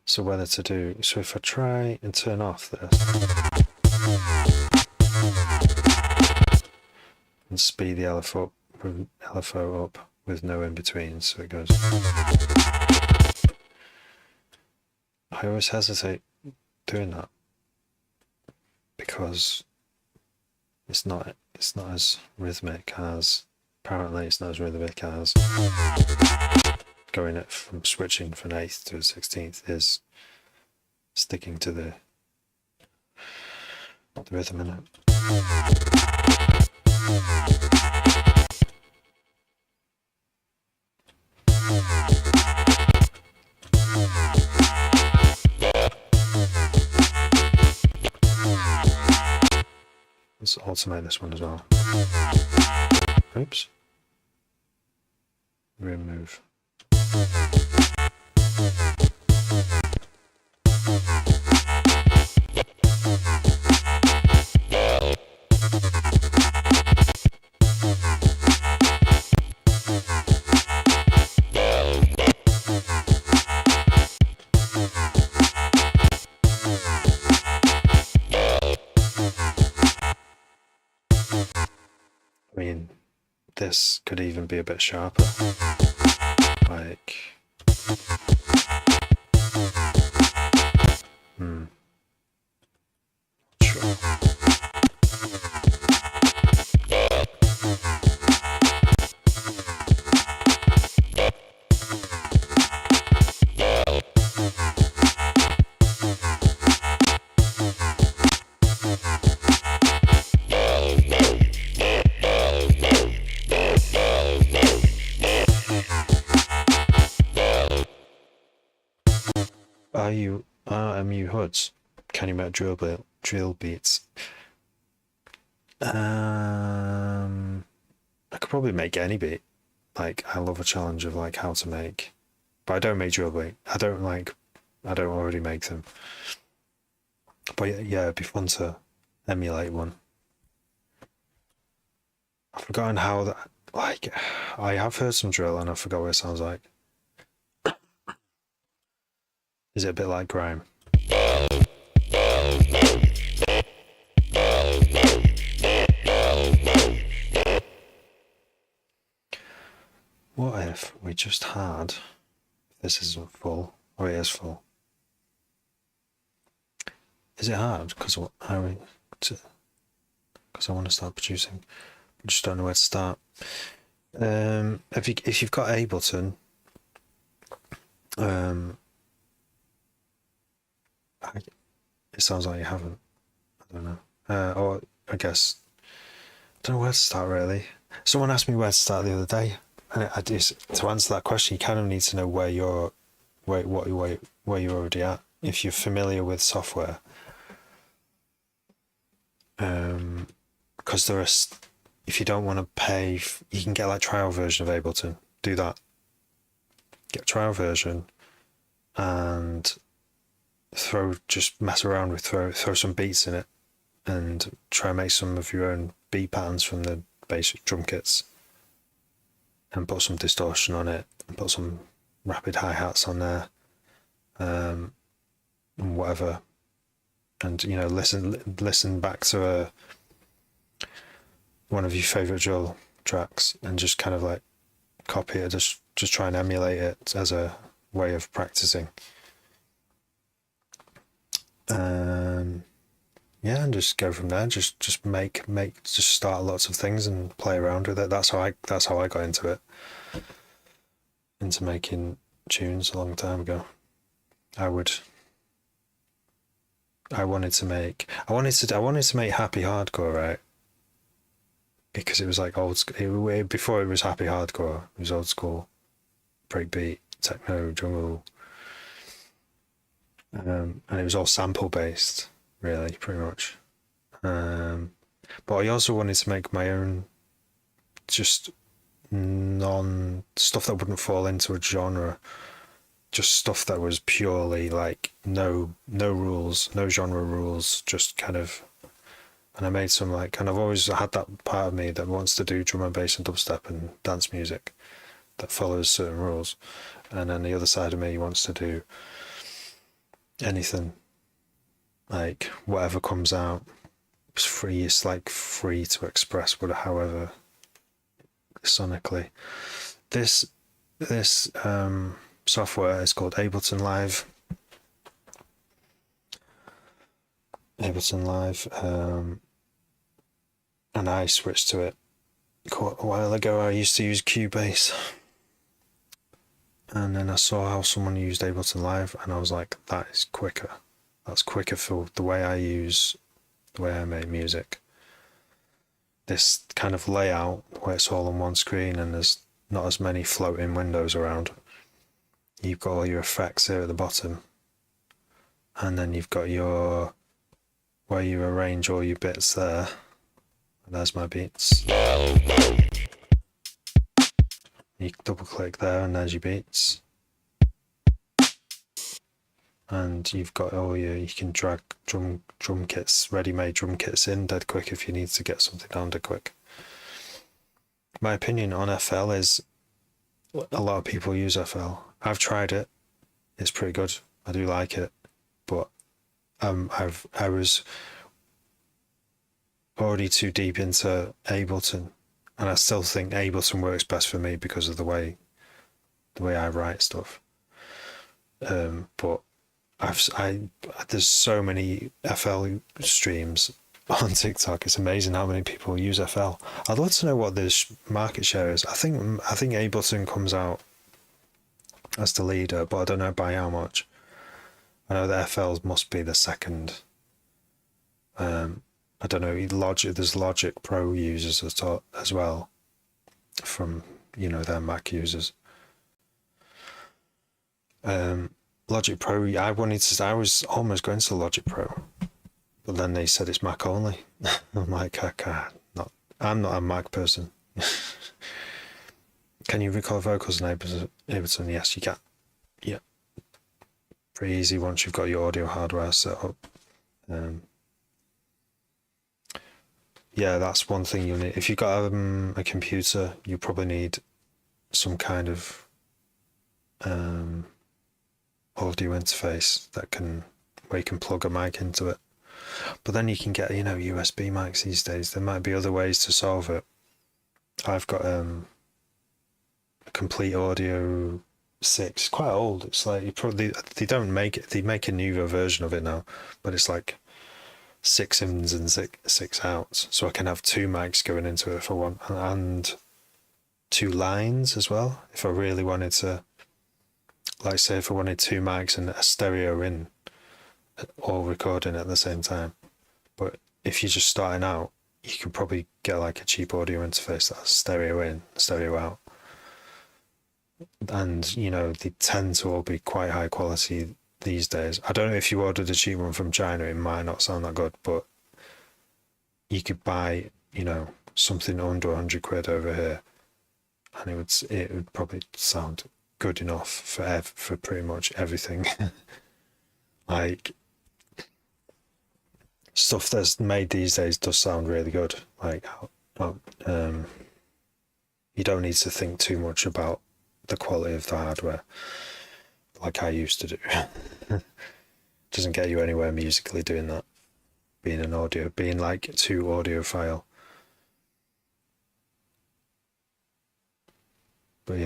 So whether to do, so if I try and turn off this and speed the LFO up with no in between, so it goes. I always hesitate doing that because it's not as rhythmic as, apparently it's not as rhythmic as going it from switching from 8th to 16th is sticking to the rhythm in it. Let's alternate this one as well. Oops. Remove. I mean, this could even be a bit sharper. Like, sure. RMU hoods. Can you make drill beats? I could probably make any beat. Like, I love a challenge of like how to make, but I don't make drill beat. I don't already make them. But yeah, it'd be fun to emulate one. I've forgotten how that, like, I have heard some drill and I forgot what it sounds like. Is it a bit like grime? What if we just had, this isn't full, oh it is full. Is it hard? Because I want to start producing. I just don't know where to start. If you've got Ableton, it sounds like you haven't. I don't know. Or I guess I don't know where to start really. Someone asked me where to start the other day, and to answer that question, you kind of need to know where you're already at. If you're familiar with software, because if you don't want to pay, you can get like trial version of Ableton. Do that. Get a trial version, and just mess around with throw some beats in it, and try and make some of your own beat patterns from the basic drum kits, and put some distortion on it, and put some rapid hi-hats on there, and whatever, and listen back to one of your favorite drill tracks and just kind of like copy it, just try and emulate it as a way of practicing. Yeah, and just go from there. Just start lots of things and play around with it. That's how I got into making tunes a long time ago. I wanted to make happy hardcore, right? Because it was like before it was happy hardcore, it was old school breakbeat, techno, jungle, and it was all sample based, really, pretty much. But I also wanted to make my own, just stuff that wouldn't fall into a genre, just stuff that was purely like no rules, no genre rules, just kind of. And I made some and I've always had that part of me that wants to do drum and bass and dubstep and dance music that follows certain rules, and then the other side of me wants to do anything, like whatever comes out. It's free. It's like free to express however sonically. This software is called Ableton Live. Ableton Live, and I switched to it quite a while ago. I used to use Cubase, and then I saw how someone used Ableton Live, and I was like, that is quicker. That's quicker for the way I make music. This kind of layout where it's all on one screen and there's not as many floating windows around. You've got all your effects here at the bottom, and then you've got where you arrange all your bits there. There's my beats. You double click there and there's your beats. And you've got you can drag drum kits, ready-made drum kits in dead quick if you need to get something down dead quick. My opinion on FL is a lot of people use FL. I've tried it. It's pretty good. I do like it. But I was already too deep into Ableton, and I still think Ableton works best for me because of the way I write stuff. But there's so many FL streams on TikTok. It's amazing how many people use FL. I'd love to know what the market share is. I think Ableton comes out as the leader, but I don't know by how much. I know that FL must be the second. I don't know. There's Logic Pro users as well, from their Mac users. Logic Pro. I was almost going to Logic Pro, but then they said it's Mac only. I'm like, I'm not a Mac person. Can you record vocals in Ableton? Yes, you can. Yeah, pretty easy once you've got your audio hardware set up. Yeah, that's one thing you'll need. If you've got a computer, you probably need some kind of audio interface where you can plug a mic into it. But then you can get USB mics these days. There might be other ways to solve it. I've got a Complete Audio 6. It's quite old. It's like they don't make it. They make a newer version of it now, but it's like 6 ins and six outs, so I can have 2 mics going into it if I want, and 2 lines as well if I really wanted to. Like, say if I wanted 2 mics and a stereo in, all recording at the same time. But if you're just starting out, you can probably get like a cheap audio interface that's stereo in, stereo out, and they tend to all be quite high quality these days. I don't know if you ordered a cheap one from China, it might not sound that good, but you could buy something under 100 quid over here, and it would probably sound good enough for pretty much everything. Like, stuff that's made these days does sound really good. Like, you don't need to think too much about the quality of the hardware like I used to do. Doesn't get you anywhere musically doing that. Being like too audiophile. But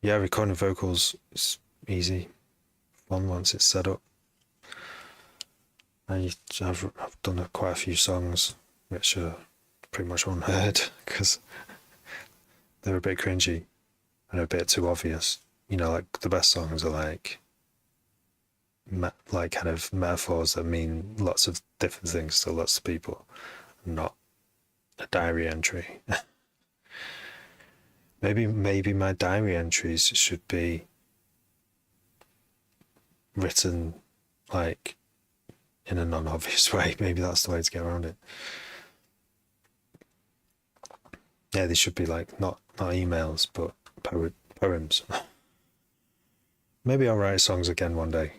yeah, recording vocals is easy, fun once it's set up. I've done quite a few songs which are pretty much unheard because they're a bit cringy and a bit too obvious. Like the best songs are like kind of metaphors that mean lots of different things to lots of people, not a diary entry. Maybe my diary entries should be written like in a non-obvious way. Maybe that's the way to get around it. Yeah, they should be like not emails, but poems. Maybe I'll write songs again one day.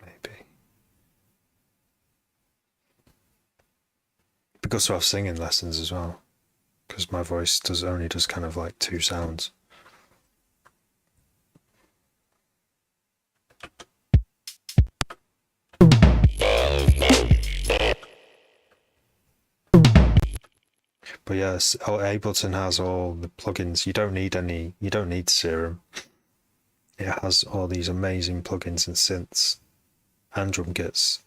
Maybe. Because I have singing lessons as well. Because my voice only does kind of like 2 sounds. But yes, Ableton has all the plugins. You don't need Serum. It has all these amazing plugins and synths and drum kits.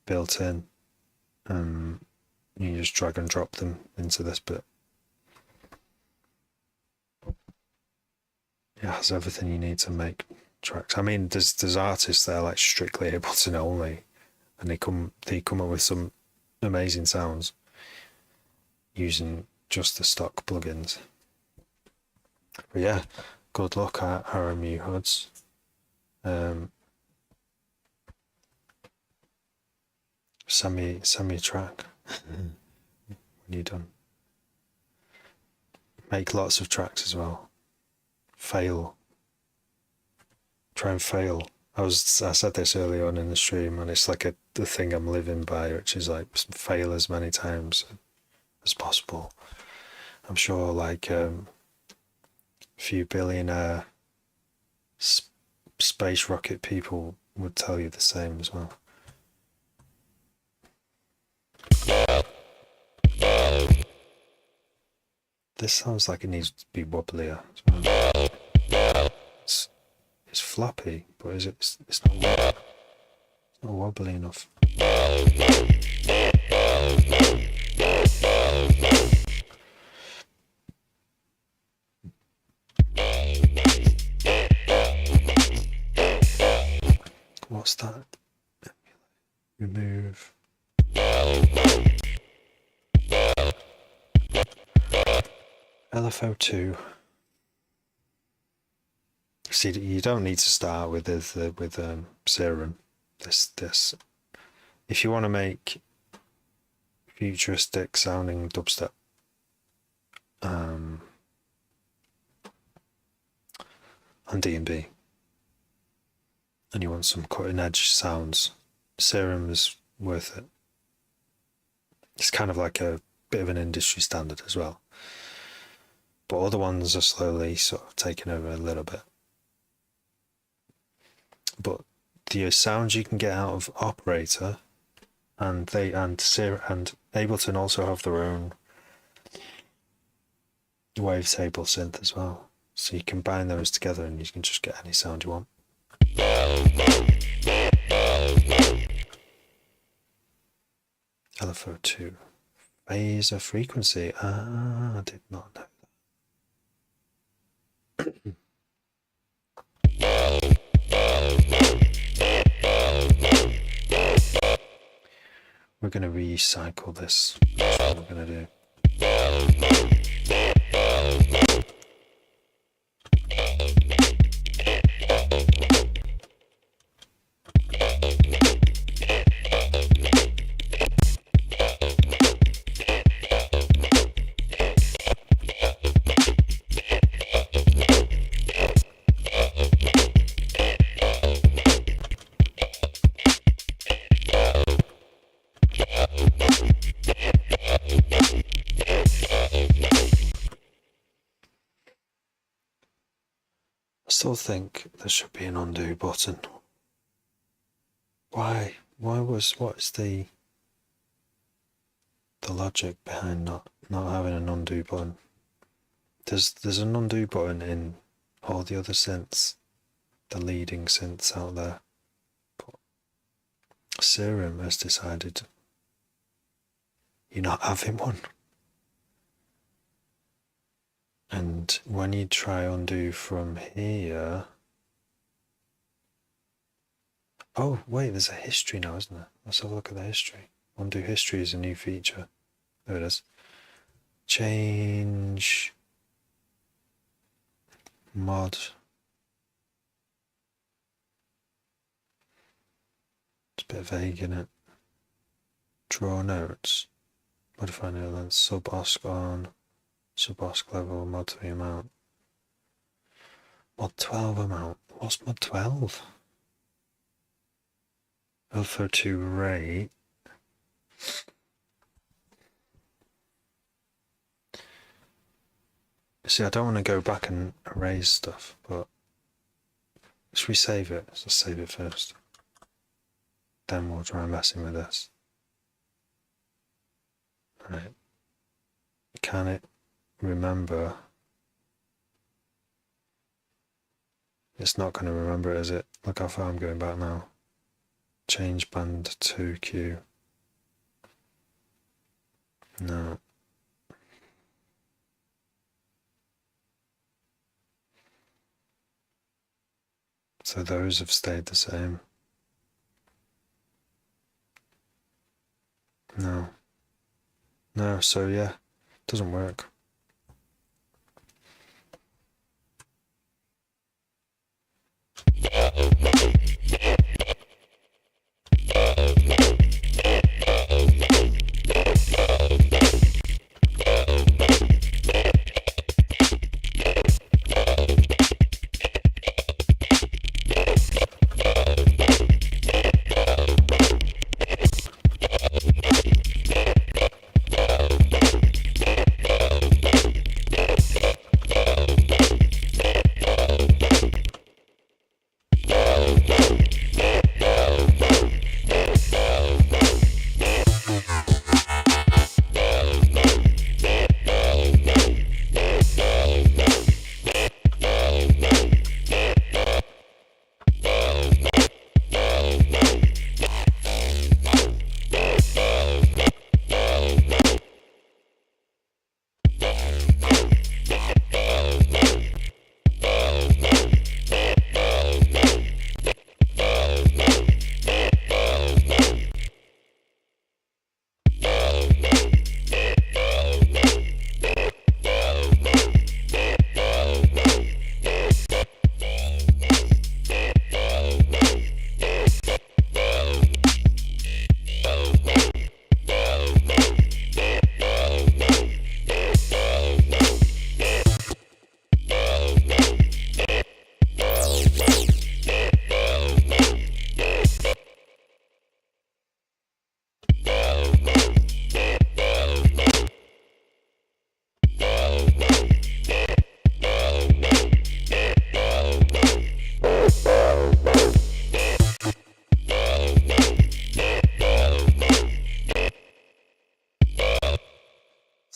built in. You just drag and drop them into this bit. It has everything you need to make tracks. I mean, there's artists that are like strictly Ableton only, and they come up with some amazing sounds using just the stock plugins. But yeah, good luck at RMU HUDs. Send me a track when you're done. Make lots of tracks as well. Fail. Try and fail. I said this earlier on in the stream, and it's like the thing I'm living by, which is like fail as many times as possible. I'm sure like a few billionaire space rocket people would tell you the same as well. This sounds like it needs to be wobblier. It's floppy, but it's not wobbly enough. What's that? Remove. LFO2. See, you don't need to start with Serum. This. If you want to make futuristic sounding dubstep, on D&B, and you want some cutting edge sounds, Serum is worth it. It's kind of like a bit of an industry standard as well. But other ones are slowly sort of taking over a little bit. But the sounds you can get out of Operator and Ableton also have their own wavetable synth as well. So you combine those together and you can just get any sound you want. LFO2. Phaser frequency. I did not know that. We're going to recycle this. That's what we're going to do. I still think there should be an undo button. Why? What is the logic behind not having an undo button? There's an undo button in all the other synths, the leading synths out there. But Serum has decided you're not having one. And when you try undo from here... Oh, wait, there's a history now, isn't there? Let's have a look at the history. Undo history is a new feature. There it is. Change... mod. It's a bit vague, isn't it? Draw notes. Modify no length. Sub-osc on. Sub-osc level. Mod 3 amount. Mod 12 amount. What's mod 12? LFO2 rate. See, I don't want to go back and erase stuff, but should we save it? Let's save it first. Then we'll try messing with this. Right. Can it remember? It's not going to remember it, is it? Look how far I'm going back now. Change band to Q. No. So those have stayed the same. No. No, so yeah, doesn't work.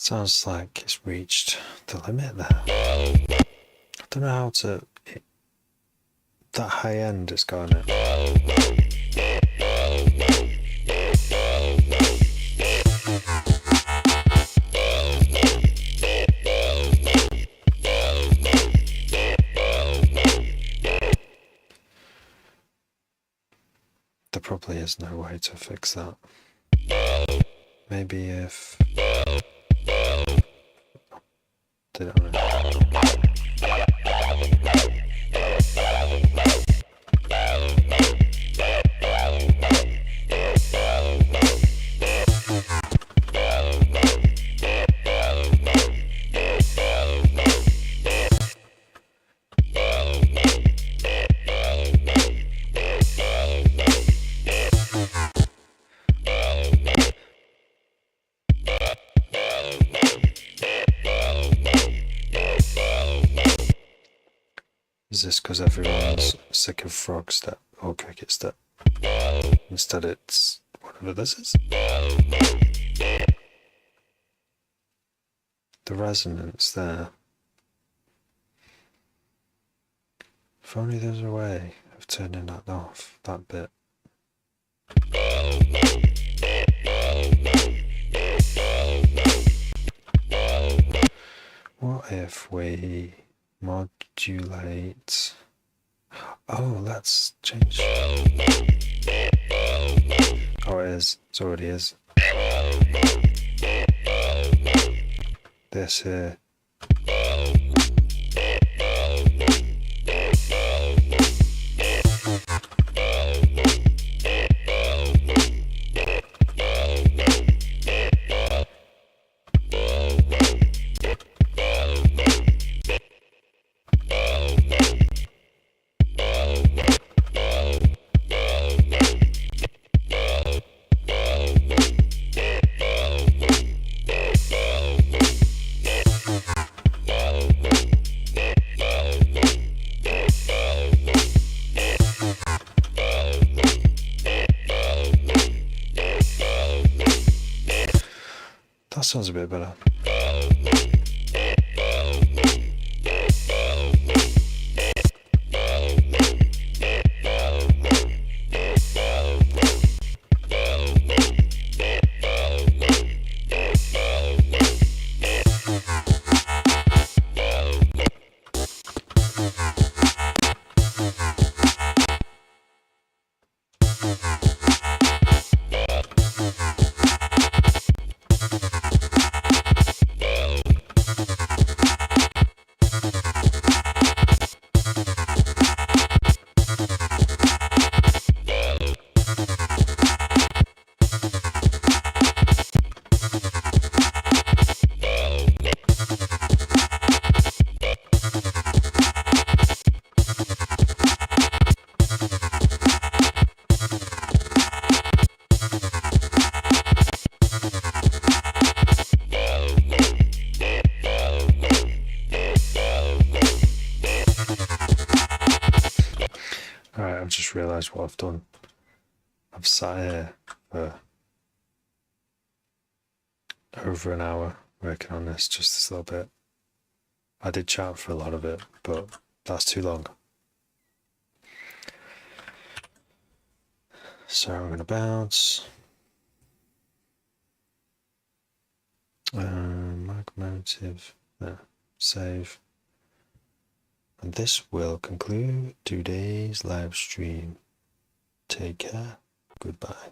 Sounds like it's reached the limit there. I don't know how to... that high end is going it. There probably is no way to fix that. Maybe if... did it on it. Is this because everyone's sick of frog step or cricket step? Instead it's whatever this is. The resonance there. If only there's a way of turning that off, that bit. What if we modulate... oh, let's change... oh, it is. It already is. This here. That sounds a bit better. Alright, I've just realised what I've done. I've sat here for over an hour working on this, just this little bit. I did chat for a lot of it, but that's too long. So I'm going to bounce. Mark motive. Save. And this will conclude today's live stream. Take care. Goodbye.